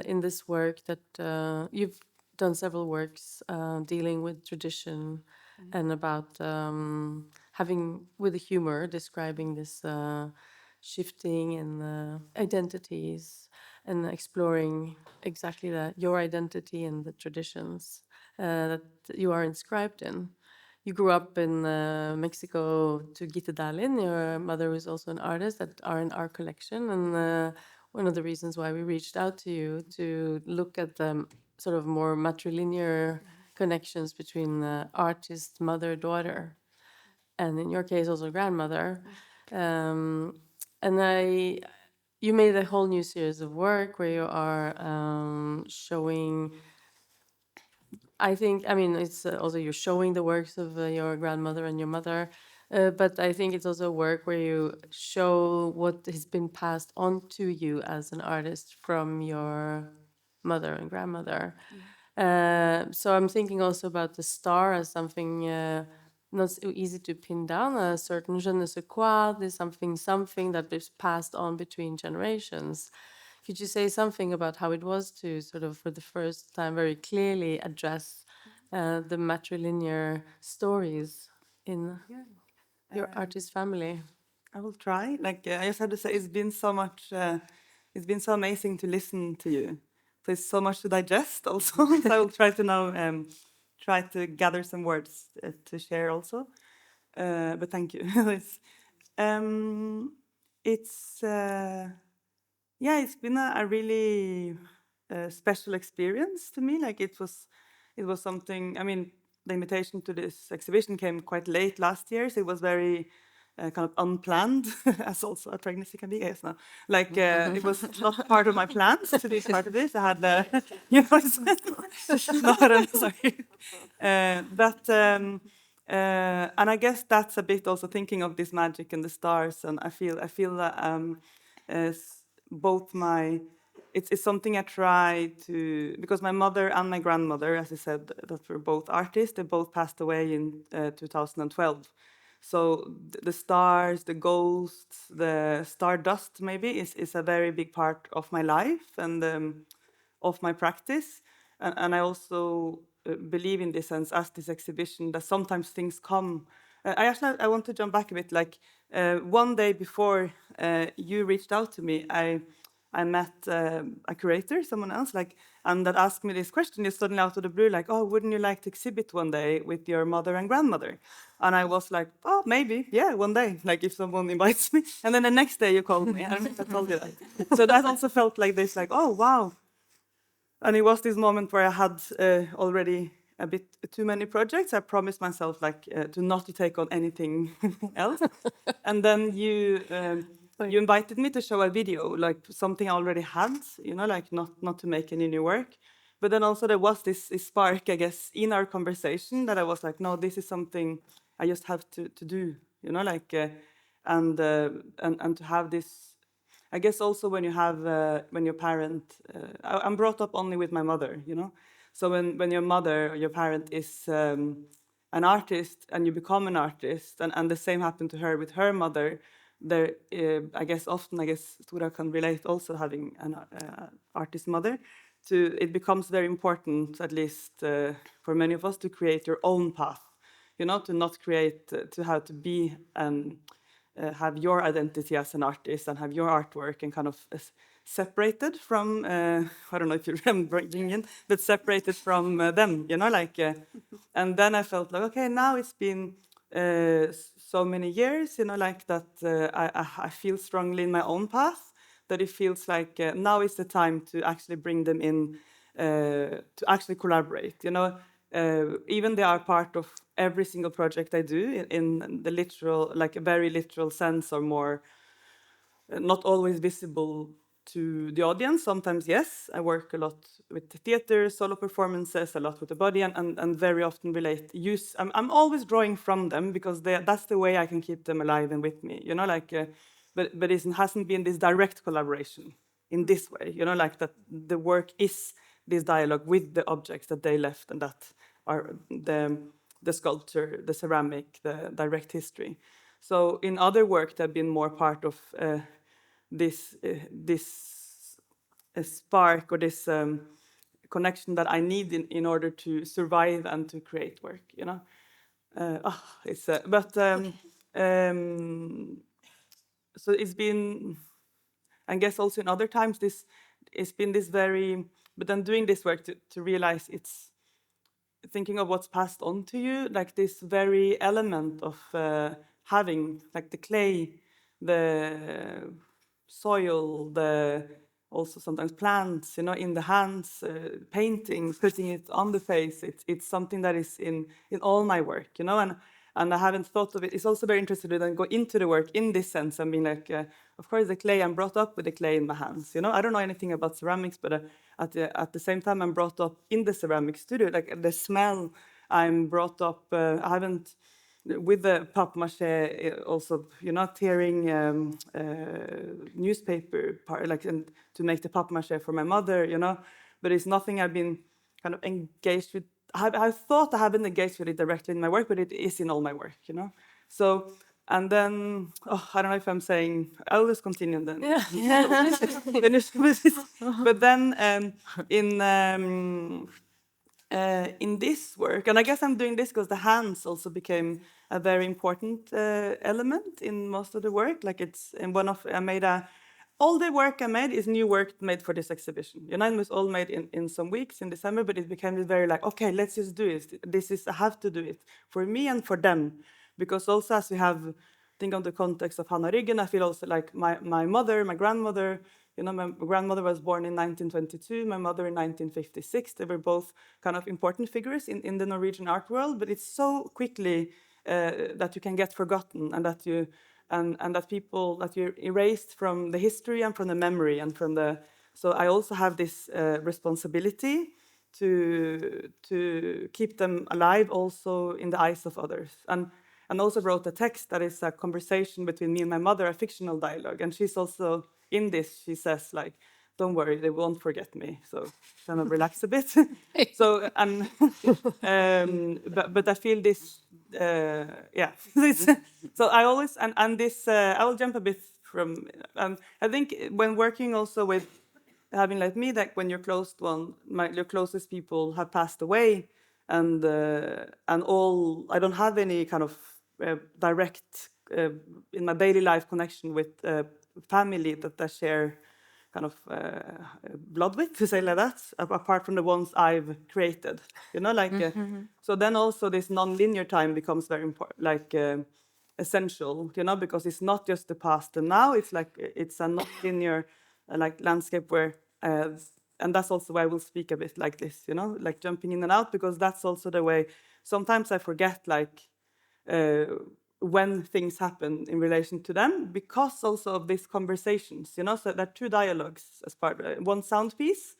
in this work that you've done several works dealing with tradition and about having with the humor describing this shifting in identities and exploring exactly that your identity and the traditions that you are inscribed in. You grew up in Mexico to Gitte Dæhlin. Your mother was also an artist that are in our collection, and one of the reasons why we reached out to you to look at the sort of more matrilinear connections between the artist, mother, daughter, and in your case also grandmother. And you made a whole new series of work where you are showing. I think, I mean, it's also you're showing the works of your grandmother and your mother, but I think it's also a work where you show what has been passed on to you as an artist from your mother and grandmother. So I'm thinking also about the star as something not so easy to pin down, a certain je ne sais quoi, there's something that is passed on between generations. Could you say something about how it was to sort of, for the first time, very clearly address the matrilinear stories in your artist family? I will try. Like I just have to say, it's been so much. It's been so amazing to listen to you. There's so much to digest, also. So I will try to now try to gather some words to share also. But thank you. It's yeah, it's been a really special experience to me. Like it was something. I mean, the invitation to this exhibition came quite late last year, so it was very kind of unplanned, as also a pregnancy can be. Yes, no, like it was not part of my plans to be part of this. I had, you know, I'm sorry, but. And I guess that's a bit also thinking of this magic and the stars, and I feel that both my it's something I try to, because my mother and my grandmother, as I said, that were both artists, they both passed away in 2012. So the stars, the ghosts, the stardust maybe is a very big part of my life and of my practice. And I also believe in this sense, as this exhibition, that sometimes things come. I want to jump back a bit. Like one day before you reached out to me, I met a curator, someone else, like, and that asked me this question just suddenly out of the blue, like, oh, wouldn't you like to exhibit one day with your mother and grandmother? And I was like, oh, maybe, yeah, one day, like if someone invites me. And then the next day you called me, and I told you that. So that also felt like this, like, oh, wow. And it was this moment where I had already a bit too many projects. I promised myself, like, to not to take on anything else. And then you... you invited me to show a video, like something I already had, you know, like not to make any new work. But then also there was this spark, I guess, in our conversation that I was like, no, this is something I just have to do, you know, like, and to have this, I guess also when you have, when your parent, I'm brought up only with my mother, you know, so when your mother or your parent is an artist and you become an artist, and the same happened to her with her mother, there, I guess often, I guess Thora can relate also having an artist mother, it becomes very important, at least for many of us, to create your own path, you know, to not create, to have to be have your identity as an artist and have your artwork and kind of separated from, I don't know if you remember Ringen, but separated from them, you know, like, and then I felt like, okay, now it's been so many years, you know, like that I feel strongly in my own path, that it feels like now is the time to actually bring them in, to actually collaborate, you know. Even they are part of every single project I do in the literal, like a very literal sense, or more not always visible to the audience. Sometimes, yes, I work a lot with the theater, solo performances, a lot with the body, and very often I'm always drawing from them because that's the way I can keep them alive and with me, you know, like, but it hasn't been this direct collaboration in this way, you know, like that the work is this dialogue with the objects that they left and that are the sculpture, the ceramic, the direct history. So in other work, they've been more part of this spark or this connection that I need in order to survive and to create work, you know. So it's been, I guess also in other times, it's been this very, but then doing this work to realize it's thinking of what's passed on to you, like this very element of having like the clay, the soil, the also sometimes plants, you know, in the hands, painting, putting it on the face. It's something that is in all my work, you know, and I haven't thought of it. It's also very interesting to then go into the work in this sense. I mean, like, of course, the clay, I'm brought up with the clay in my hands, you know. I don't know anything about ceramics, but at the same time, I'm brought up in the ceramic studio. Like the smell, I'm brought up, I haven't, with the papier mâché, also, you're not tearing newspaper, like, and to make the papier mâché for my mother, you know, but it's nothing I've been kind of engaged with. I thought I haven't engaged with it directly in my work, but it is in all my work, you know. So, and then, I don't know if I'm saying, I'll just continue then. Yeah. But then in this work, and I guess I'm doing this because the hands also became a very important element in most of the work. Like it's in one of, all the work I made is new work made for this exhibition. You know, it was all made in some weeks in December, but it became very like, okay, let's just do it. I have to do it for me and for them. Because also as we have, think of the context of Hannah Ryggen, I feel also like my mother, my grandmother, you know, my grandmother was born in 1922, my mother in 1956. They were both kind of important figures in the Norwegian art world, but it's so quickly that you can get forgotten and that you, and that people, that you're erased from the history and from the memory and from the, so I also have this responsibility to keep them alive also in the eyes of others. And also wrote a text that is a conversation between me and my mother, a fictional dialogue. And she's also, in this, she says, like, don't worry, they won't forget me. So kind of relax a bit. So, and, but I feel this, yeah. So I always, and this, I will jump a bit from, I think when working also with having like me, that when your closest one, your closest people have passed away, and all, I don't have any kind of direct in my daily life connection with family that I share kind of blood with, to say like that, apart from the ones I've created, you know, like, so then also this non-linear time becomes very important, like essential, you know, because it's not just the past and now, it's like, it's a non-linear like landscape where, and that's also why I will speak a bit like this, you know, like jumping in and out, because that's also the way, sometimes I forget, like, when things happen in relation to them, because also of these conversations, you know, so there are two dialogues as part of it, one sound piece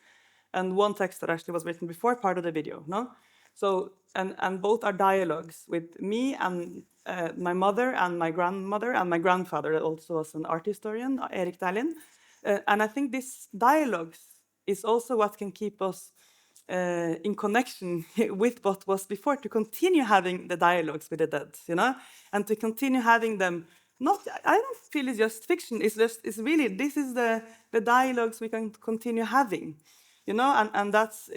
and one text that actually was written before part of the video, no? So, and both are dialogues with me and my mother and my grandmother and my grandfather, that also was an art historian, Erik Dæhlin. And I think this dialogues is also what can keep us in connection with what was before, to continue having the dialogues with the dead, you know, and to continue having them. Not, I don't feel it's just fiction. It's really, this is the dialogues we can continue having, you know, and that's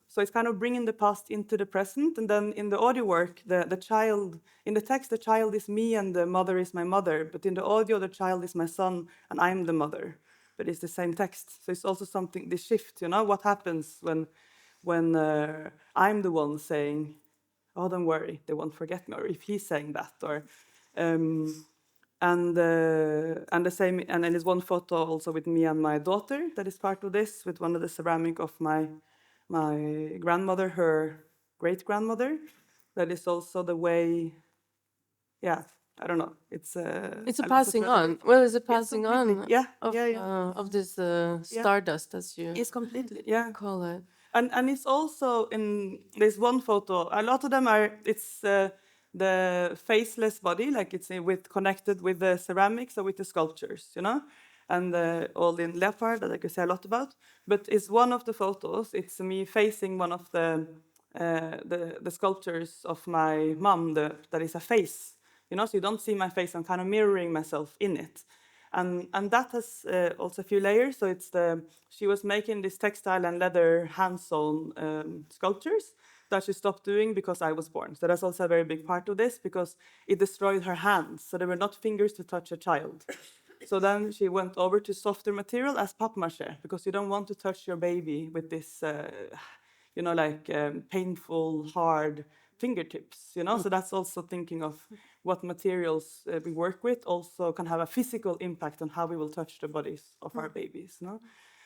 so it's kind of bringing the past into the present. And then in the audio work, the child, in the text, the child is me and the mother is my mother, but in the audio, the child is my son and I'm the mother, but it's the same text. So it's also something, this shift, you know, what happens when I'm the one saying, oh, don't worry, they won't forget me, or if he's saying that, or and the same, and then there's one photo also with me and my daughter that is part of this, with one of the ceramic of my grandmother, her great grandmother. That is also the way. Yeah, I don't know. It's a passing on. Well, it's a Yes, passing completely. on. Yeah, Of of this stardust, as you it's completely, yeah, call it. and it's also in this one photo. A lot of them are. It's the faceless body, like it's with connected with the ceramics or with the sculptures, you know, and all in leopard that I could say a lot about. But it's one of the photos. It's me facing one of the sculptures of my mom. That is a face, you know. So you don't see my face. I'm kind of mirroring myself in it. And that has also a few layers. So it's she was making this textile and leather hand-sewn sculptures that she stopped doing because I was born. So that's also a very big part of this, because it destroyed her hands. So there were not fingers to touch a child. So then she went over to softer material as papier-mâché, because you don't want to touch your baby with this, you know, like painful, hard fingertips, you know. So that's also thinking of what materials we work with also can have a physical impact on how we will touch the bodies of our babies, no?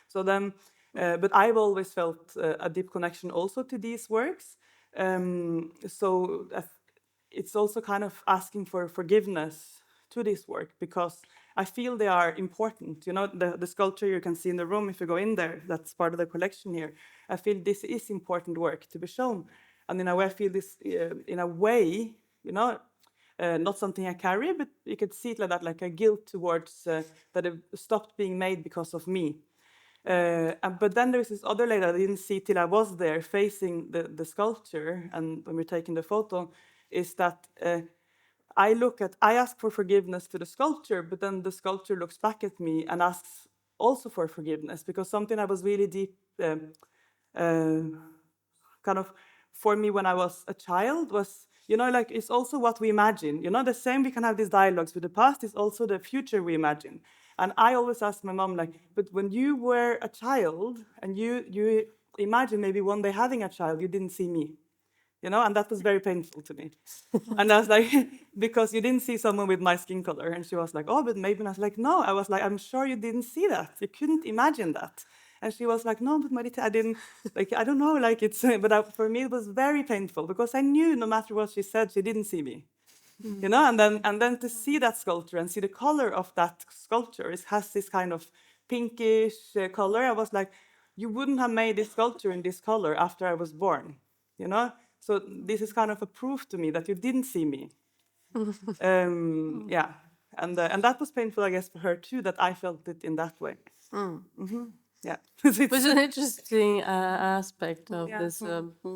So then, but I've always felt a deep connection also to these works. So it's also kind of asking for forgiveness to this work, because I feel they are important. You know, the sculpture you can see in the room, if you go in there, that's part of the collection here. I feel this is important work to be shown. And in a way, I feel this, in a way, you know, not something I carry, but you could see it like that, like a guilt towards that it stopped being made because of me. But then there's this other layer that I didn't see till I was there facing the sculpture, and when we're taking the photo, is that I ask for forgiveness to the sculpture, but then the sculpture looks back at me and asks also for forgiveness, because something I was really deep, kind of for me when I was a child was, you know, like it's also what we imagine. You know, the same we can have these dialogues with the past is also the future we imagine. And I always ask my mom, like, but when you were a child and you imagine maybe one day having a child, you didn't see me. You know, and that was very painful to me. And I was like, because you didn't see someone with my skin color. And she was like, oh, but maybe. And I was like, no. I was like, I'm sure you didn't see that. You couldn't imagine that. And she was like, no, but Maritea, I didn't, like, I don't know, like it's, but for me it was very painful, because I knew no matter what she said, she didn't see me. You know, and then to see that sculpture and see the color of that sculpture, it has this kind of pinkish color. I was like, you wouldn't have made this sculpture in this color after I was born, you know? So this is kind of a proof to me that you didn't see me. Yeah, and that was painful, I guess, for her too, that I felt it in that way. Yeah. Which is an interesting aspect of this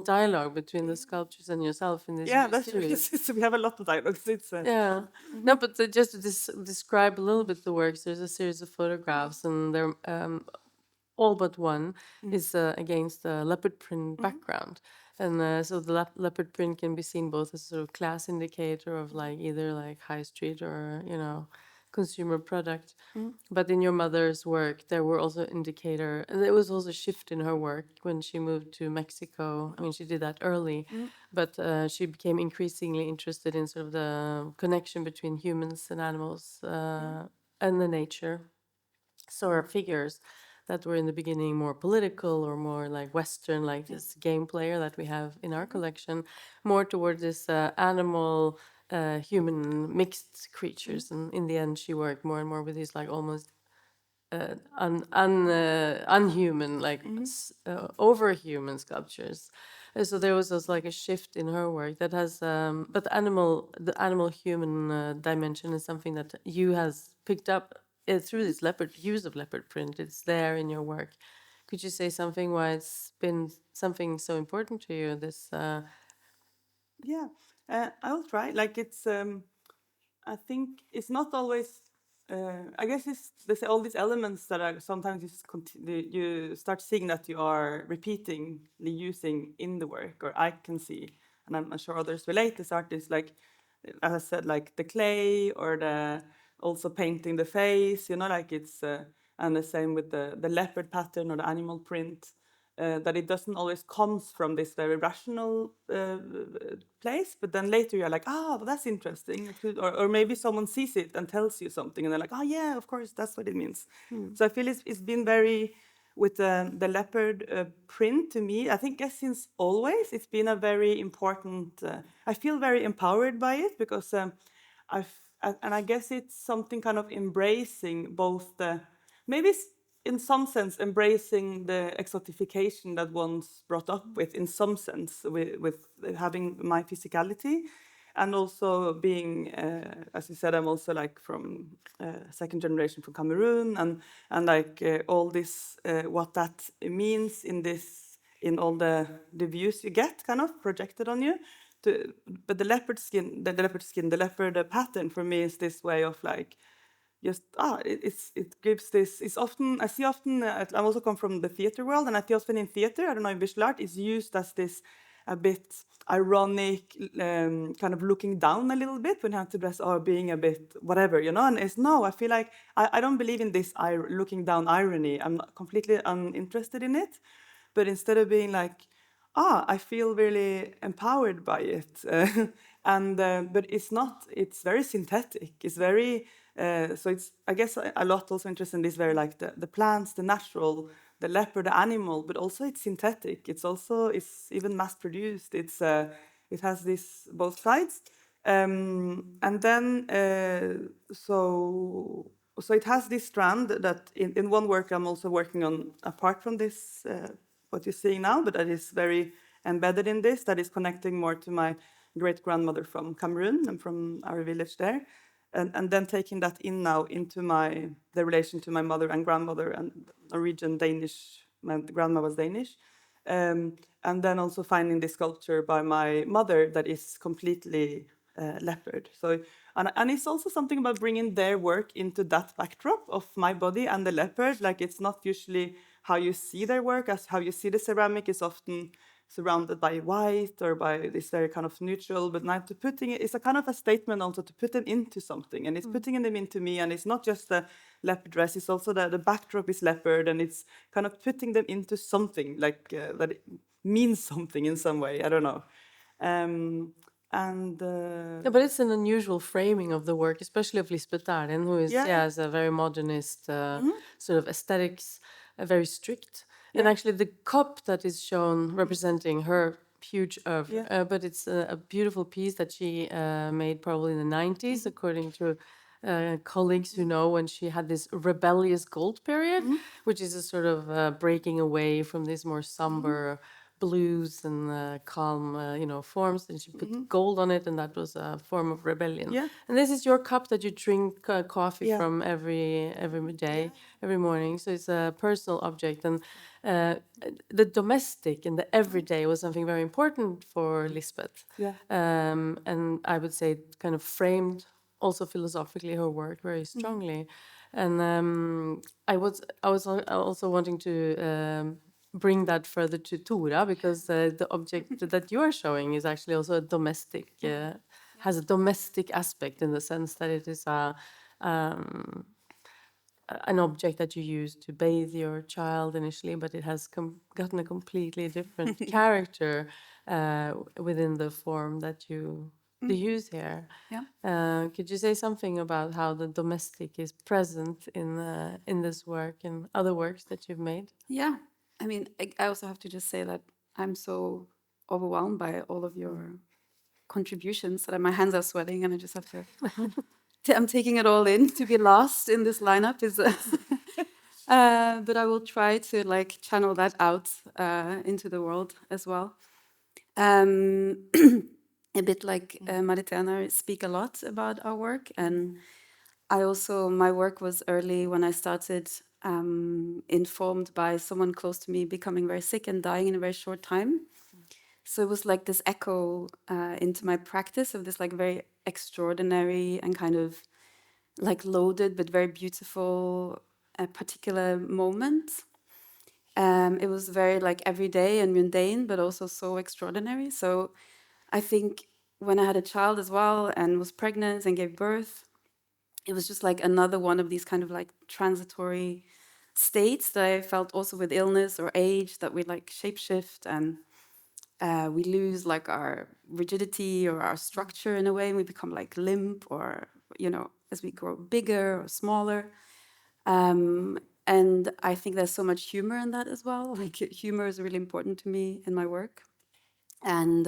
dialogue between the sculptures and yourself in this series. We have a lot of dialogues. Yeah. No, but just to describe a little bit the works, there's a series of photographs, and they're all but one is against the leopard print background. And so the leopard print can be seen both as a sort of class indicator of like either like high street or, you know, consumer product. But in your mother's work, there were also indicator, and there was also a shift in her work when she moved to Mexico. I mean, she did that early, but she became increasingly interested in sort of the connection between humans and animals and the nature. So her figures that were in the beginning more political or more like Western, like this game player that we have in our collection, more toward this animal human mixed creatures, and in the end, she worked more and more with these like almost unhuman, like overhuman sculptures. So there was also like a shift in her work that has, but the animal human dimension is something that you has picked up through this use of leopard print. It's there in your work. Could you say something why it's been something so important to you? This. Yeah, I will try. Like it's, I think it's not always. I guess it's there's all these elements that are sometimes you start seeing that you are repeatedly using in the work, or I can see, and I'm sure others relate. This artists, like as I said, like the clay or the also painting the face. You know, like it's and the same with the leopard pattern or the animal print. That it doesn't always comes from this very rational place, but then later you're like, oh, well, that's interesting. Or maybe someone sees it and tells you something, and they're like, oh yeah, of course, that's what it means. So I feel it's been very, with the leopard print to me, I think since always, it's been a very important, I feel very empowered by it because and I guess it's something kind of embracing both the, maybe in some sense embracing the exotification that one's brought up with, in some sense, with having my physicality, and also being, as you said, I'm also like from second generation from Cameroon, and like all this, what that means in all the views you get kind of projected on you. But the leopard pattern for me is this way of like, just it gives this. It's often I see often. I also come from the theater world, and I see often in theater, I don't know, in visual art, is used as this a bit ironic, kind of looking down a little bit when you have to dress, or being a bit whatever, you know. And it's no, I feel like I don't believe in this looking down irony. I'm not completely uninterested in it, but instead of being like, I feel really empowered by it, and but it's not. It's very synthetic. It's very. So it's, I guess, a lot also interested in this very like the plants, the natural, the leopard, the animal, but also it's synthetic. It's even mass produced. It has this both sides, and then so it has this strand that in one work I'm also working on apart from this what you're seeing now, but that is very embedded in this. That is connecting more to my great grandmother from Cameroon and from our village there. And then taking that in now into the relation to my mother and grandmother and Norwegian, Danish. My grandma was Danish, and then also finding this sculpture by my mother that is completely leopard. So and it's also something about bringing their work into that backdrop of my body and the leopard. Like it's not usually how you see their work, as how you see the ceramic is often surrounded by white or by this very kind of neutral, but now to putting it, it's a kind of a statement also to put them into something, and it's putting them into me, and it's not just the leopard dress, it's also the backdrop is leopard, and it's kind of putting them into something, like that it means something in some way, I don't know. Yeah, but it's an unusual framing of the work, especially of Lisbeth Dæhlin, who is has a very modernist sort of aesthetics, very strict. And actually, the cup that is shown representing her huge oeuvre, but it's a beautiful piece that she made probably in the 90s, according to colleagues who know, when she had this rebellious gold period, which is a sort of breaking away from this more somber blues and calm, forms. And she put gold on it, and that was a form of rebellion. Yeah. And this is your cup that you drink coffee from every day, every morning. So it's a personal object, and the domestic and the everyday was something very important for Lisbeth. And I would say it kind of framed also philosophically her work very strongly. And I was also wanting to bring that further to Thora, because the object that you are showing is actually also a domestic, has a domestic aspect, in the sense that it is an object that you use to bathe your child initially, but it has gotten a completely different character within the form that you use here. Could you say something about how the domestic is present in this work and other works that you've made? Yeah, I mean, I also have to just say that I'm so overwhelmed by all of your contributions that my hands are sweating and I just have to. I'm taking it all in. To be lost in this lineup is. But I will try to like channel that out into the world as well. A bit like Maritea and I speak a lot about our work, and my work was early when I started, informed by someone close to me becoming very sick and dying in a very short time. So it was like this echo into my practice of this like very extraordinary and kind of like loaded but very beautiful particular moment. It was very like everyday and mundane, but also so extraordinary. So I think when I had a child as well and was pregnant and gave birth, it was just like another one of these kind of like transitory states that I felt also with illness or age, that we like shapeshift and we lose like our rigidity or our structure in a way, and we become like limp, or as we grow bigger or smaller. And I think there's so much humor in that as well. Like humor is really important to me in my work. And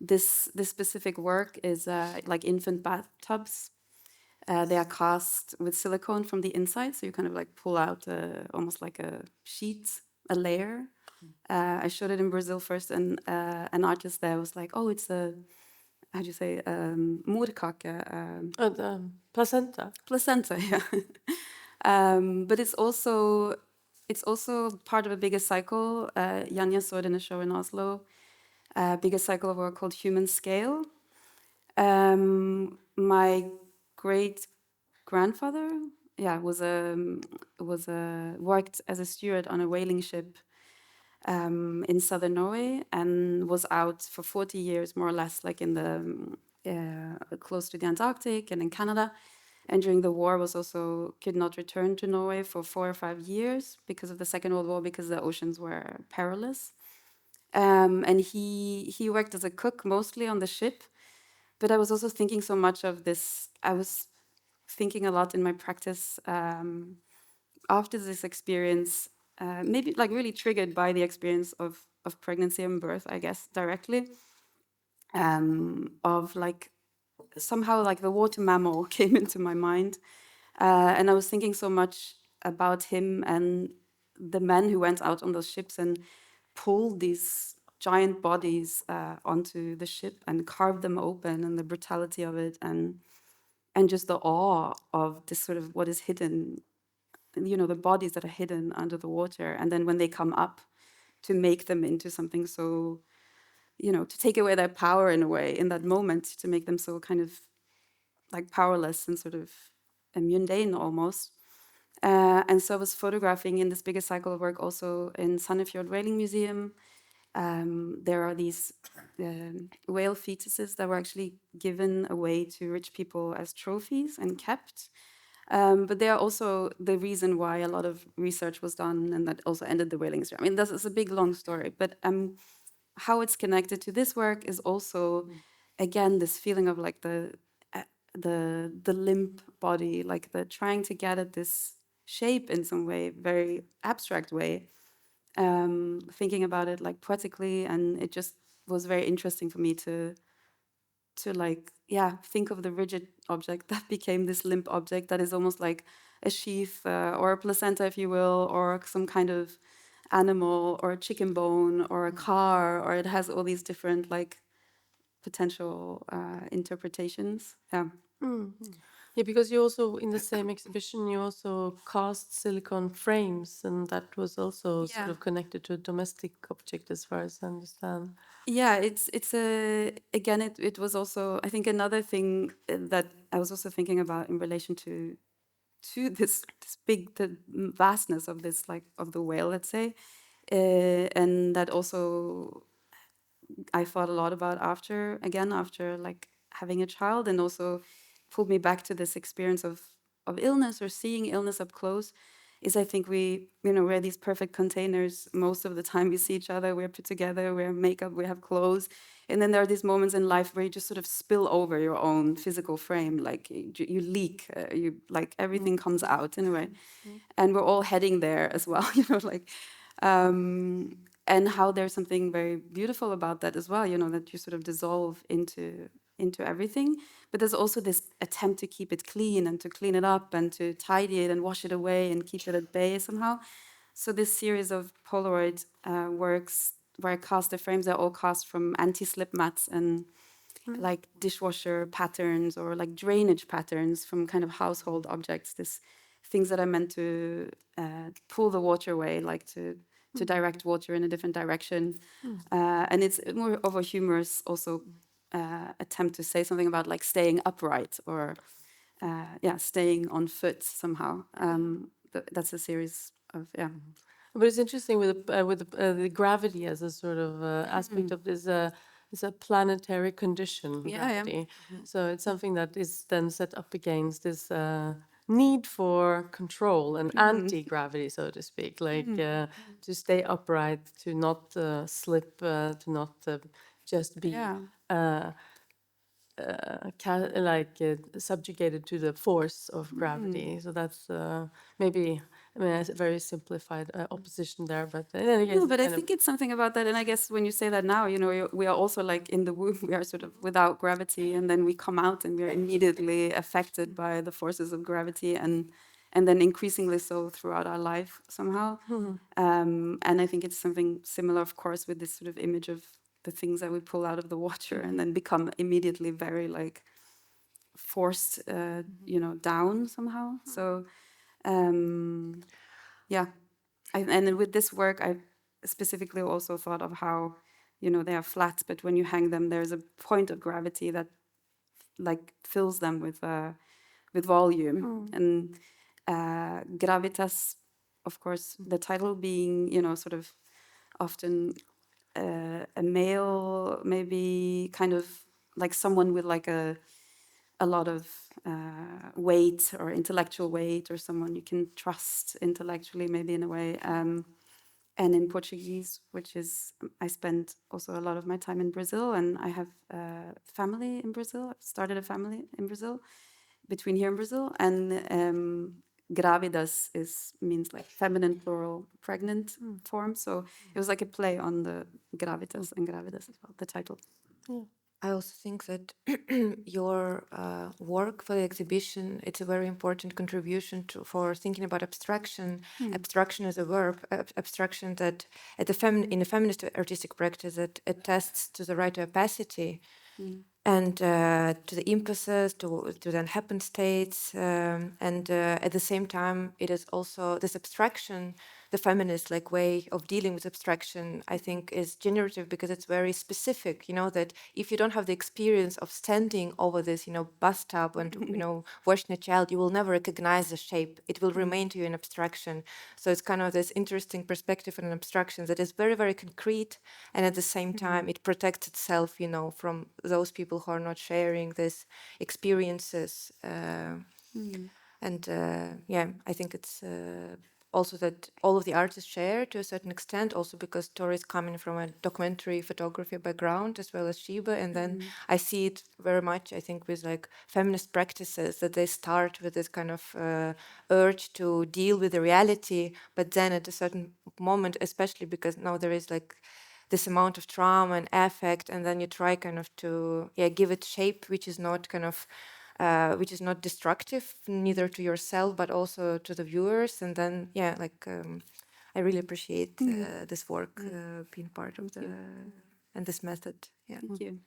this specific work is like infant bathtubs. They are cast with silicone from the inside, so you kind of like pull out almost like a sheet, a layer. I showed it in Brazil first, and an artist there was like, "Oh, it's a, how do you say, morkake?" The placenta. Placenta, yeah. But it's also part of a bigger cycle. Yaniya saw it in a show in Oslo. Bigger cycle of work called Human Scale. My great grandfather, worked as a steward on a whaling ship in southern Norway, and was out for 40 years, more or less, like in the close to the Antarctic and in Canada. And during the war could not return to Norway for 4 or 5 years because of the Second World War, because the oceans were perilous. And he worked as a cook mostly on the ship. But I was also thinking so much of this. I was thinking a lot in my practice after this experience, maybe like really triggered by the experience of pregnancy and birth, I guess, directly, of like somehow like the water mammal came into my mind. And I was thinking so much about him and the men who went out on those ships and pulled these giant bodies onto the ship and carved them open, and the brutality of it, and just the awe of this sort of what is hidden, the bodies that are hidden under the water. And then when they come up, to make them into something so, to take away their power in a way in that moment, to make them so kind of like powerless and sort of mundane almost. And so I was photographing in this bigger cycle of work also in Sandefjord Whaling Museum. There are these whale fetuses that were actually given away to rich people as trophies and kept. But they are also the reason why a lot of research was done, and that also ended the whaling industry. I mean, this is a big, long story, but how it's connected to this work is also, again, this feeling of like the limp body, like the trying to get at this shape in some way, very abstract way, thinking about it like poetically, and it just was very interesting for me to like, think of the rigid object that became this limp object that is almost like a sheath or a placenta, if you will, or some kind of animal or a chicken bone or a car, or it has all these different like potential interpretations. Yeah. Yeah, because you also, in the same exhibition, you also cast silicone frames, and that was also sort of connected to a domestic object, as far as I understand. Yeah, it's a again, it was also, I think, another thing that I was also thinking about in relation to this big, the vastness of this, like, of the whale, let's say, and that also I thought a lot about after like having a child, and also pulled me back to this experience of illness, or seeing illness up close. Is, I think, we're these perfect containers. Most of the time we see each other, we're put together, we have makeup, we have clothes. And then there are these moments in life where you just sort of spill over your own physical frame, like you leak, you like everything comes out in a way. And we're all heading there as well, like, and how there's something very beautiful about that as well, you know, that you sort of dissolve into everything. But there's also this attempt to keep it clean and to clean it up and to tidy it and wash it away and keep it at bay somehow. So this series of Polaroid works where I cast the frames are all cast from anti-slip mats and like dishwasher patterns or like drainage patterns from kind of household objects. This things that are meant to pull the water away, like to direct water in a different direction. And it's more of a humorous also attempt to say something about like staying upright or staying on foot somehow. That's a series of But it's interesting with the gravity as a sort of aspect of this. It's a planetary condition, gravity. So it's something that is then set up against this need for control and anti-gravity, so to speak, like to stay upright, to not slip, to not just be subjugated to the force of gravity. So that's maybe, I mean, a very simplified opposition there, but in any case, no, but I think it's something about that. And I guess when you say that now, you know, we are also like in the womb, we are sort of without gravity, and then we come out and we are immediately affected by the forces of gravity, and then increasingly so throughout our life somehow. And I think it's something similar, of course, with this sort of image of the things that we pull out of the water and then become immediately very like forced, you know, down somehow. So, yeah. And with this work, I specifically also thought of how, you know, they are flat, but when you hang them, there's a point of gravity that like fills them with volume. And gravitas, of course, the title being, you know, sort of often a male, maybe kind of like someone with like a lot of weight or intellectual weight, or someone you can trust intellectually, maybe in a way. And in Portuguese, which is, I spent also a lot of my time in Brazil, and I have family in Brazil. I've started a family in Brazil, between here and Brazil. And gravidas means like feminine plural pregnant form. So it was like a play on the gravitas and gravidas as well, the title. I also think that your work for the exhibition, it's a very important contribution for thinking about abstraction. Abstraction is a verb, abstraction that in the feminist artistic practice that attests to the right to opacity and to the impulses, to the unhappened states. And at the same time, it is also this abstraction, the feminist like way of dealing with abstraction, I think is generative because it's very specific, you know, that if you don't have the experience of standing over this, you know, bathtub and, you know, washing a child, you will never recognize the shape. It will remain to you an abstraction. So it's kind of this interesting perspective on an abstraction that is very, very concrete. And at the same time, it protects itself, you know, from those people who are not sharing these experiences. And I think it's also that all of the artists share to a certain extent, also because Thora is coming from a documentary photography background as well as Sheba. And then I see it very much, I think, with like feminist practices that they start with this kind of urge to deal with the reality, but then at a certain moment, especially because now there is like this amount of trauma and affect, and then you try kind of to give it shape, which is not kind of which is not destructive, neither to yourself but also to the viewers. And then I really appreciate this work being part of the and this method. Thank you.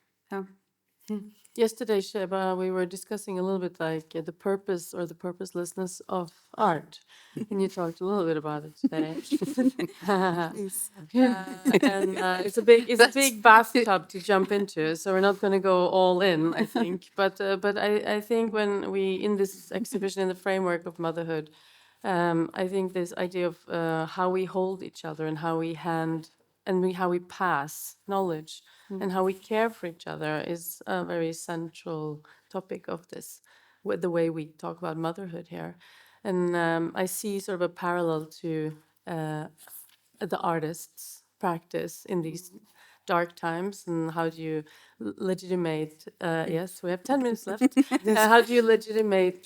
Yesterday, Sheba, we were discussing a little bit like the purpose or the purposelessness of art, and you talked a little bit about it today. And it's a big bathtub to jump into, so we're not going to go all in, I think. But I think when we in this exhibition in the framework of motherhood, I think this idea of how we hold each other and how we how we pass knowledge and how we care for each other is a very central topic of this, with the way we talk about motherhood here. And I see sort of a parallel to the artist's practice in these dark times, and how do you legitimate yes, we have 10 minutes left. How do you legitimate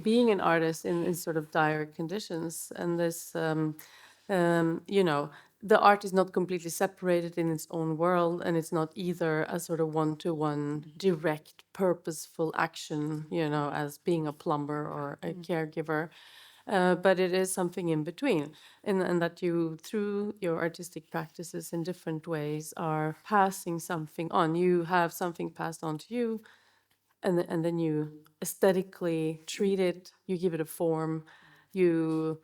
being an artist in sort of dire conditions, and this you know, the art is not completely separated in its own world, and it's not either a sort of one-to-one direct purposeful action, you know, as being a plumber or a caregiver, but it is something in between, and that you, through your artistic practices in different ways, are passing something on. You have something passed on to you, and then you aesthetically treat it, you give it a form, you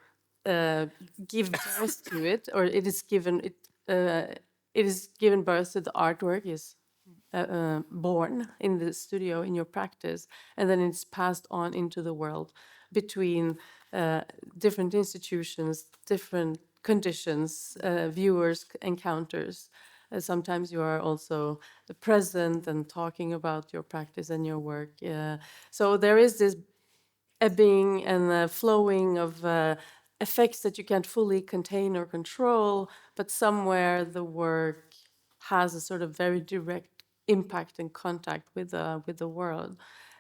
give birth to it, or it is given birth to the artwork is born in the studio in your practice, and then it's passed on into the world between different institutions, different conditions, viewers, encounters. Sometimes you are also present and talking about your practice and your work. So there is this ebbing and flowing of effects that you can't fully contain or control, but somewhere the work has a sort of very direct impact and contact with the world,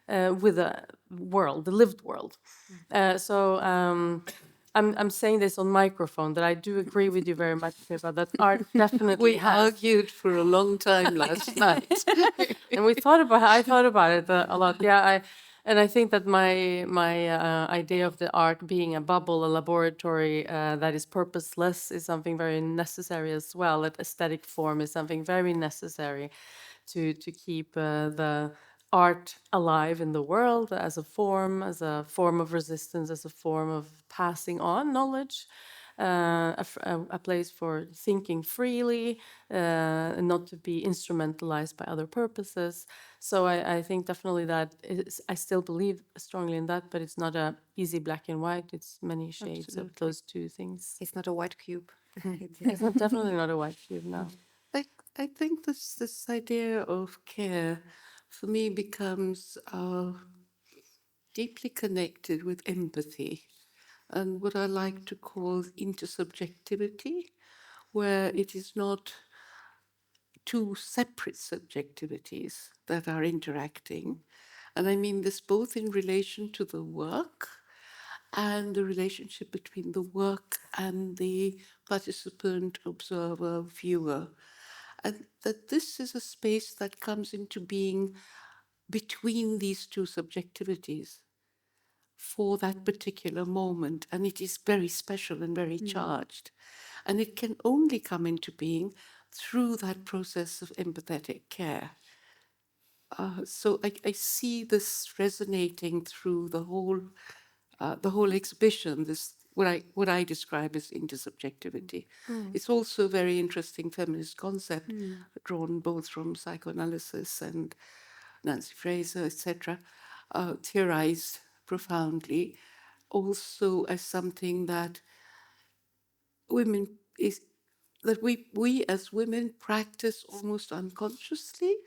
the lived world. I'm saying this on microphone, that I do agree with you very much, Sheba, that art definitely We has. argued for a long time last night. And I thought about it a lot. Yeah, I think that my idea of the art being a bubble, a laboratory that is purposeless, is something very necessary as well. That aesthetic form is something very necessary to keep the art alive in the world as a form of resistance, as a form of passing on knowledge, a place for thinking freely, and not to be instrumentalized by other purposes. So I think definitely that I still believe strongly in that, but it's not a easy black and white. It's many shades of those two things. It's not a white cube. It's definitely not a white cube, no. I think this idea of care, for me, becomes deeply connected with empathy and what I like to call intersubjectivity, where it is not two separate subjectivities that are interacting. And I mean this both in relation to the work and the relationship between the work and the participant, observer, viewer. And that this is a space that comes into being between these two subjectivities for that particular moment. And it is very special and very charged. And it can only come into being through that process of empathetic care. So I see this resonating through the whole exhibition. This what I describe as intersubjectivity. It's also a very interesting feminist concept, drawn both from psychoanalysis and Nancy Fraser, etc., theorized profoundly, also as something that women is that we as women practice almost unconsciously,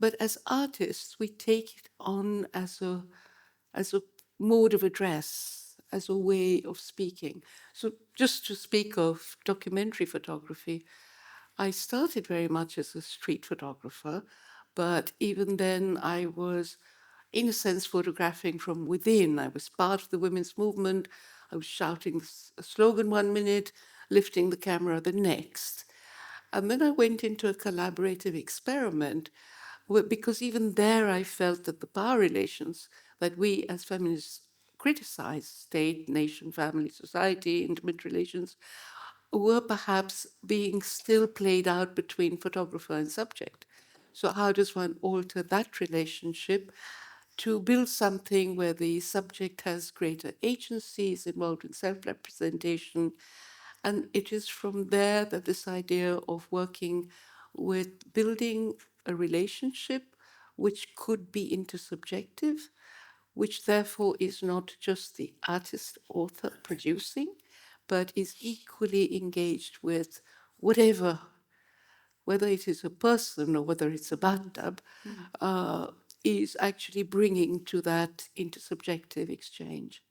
but as artists we take it on as a mode of address, as a way of speaking. So just to speak of documentary photography, I started very much as a street photographer, but even then I was, in a sense, photographing from within. I was part of the women's movement. I was shouting a slogan 1 minute, lifting the camera the next. And then I went into a collaborative experiment because even there I felt that the power relations that we as feminists criticize, state, nation, family, society, intimate relations, were perhaps being still played out between photographer and subject. So how does one alter that relationship to build something where the subject has greater agency, is involved in self-representation? And it is from there that this idea of working with building a relationship which could be intersubjective, which therefore is not just the artist, author producing, but is equally engaged with whatever, whether it is a person or whether it's a bathtub, is actually bringing to that intersubjective exchange.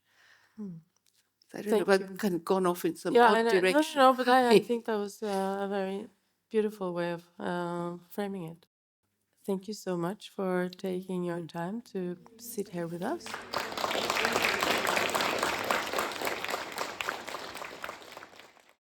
I don't know if I've kind of gone off in some odd direction. No, but I think that was a very beautiful way of framing it. Thank you so much for taking your time to sit here with us.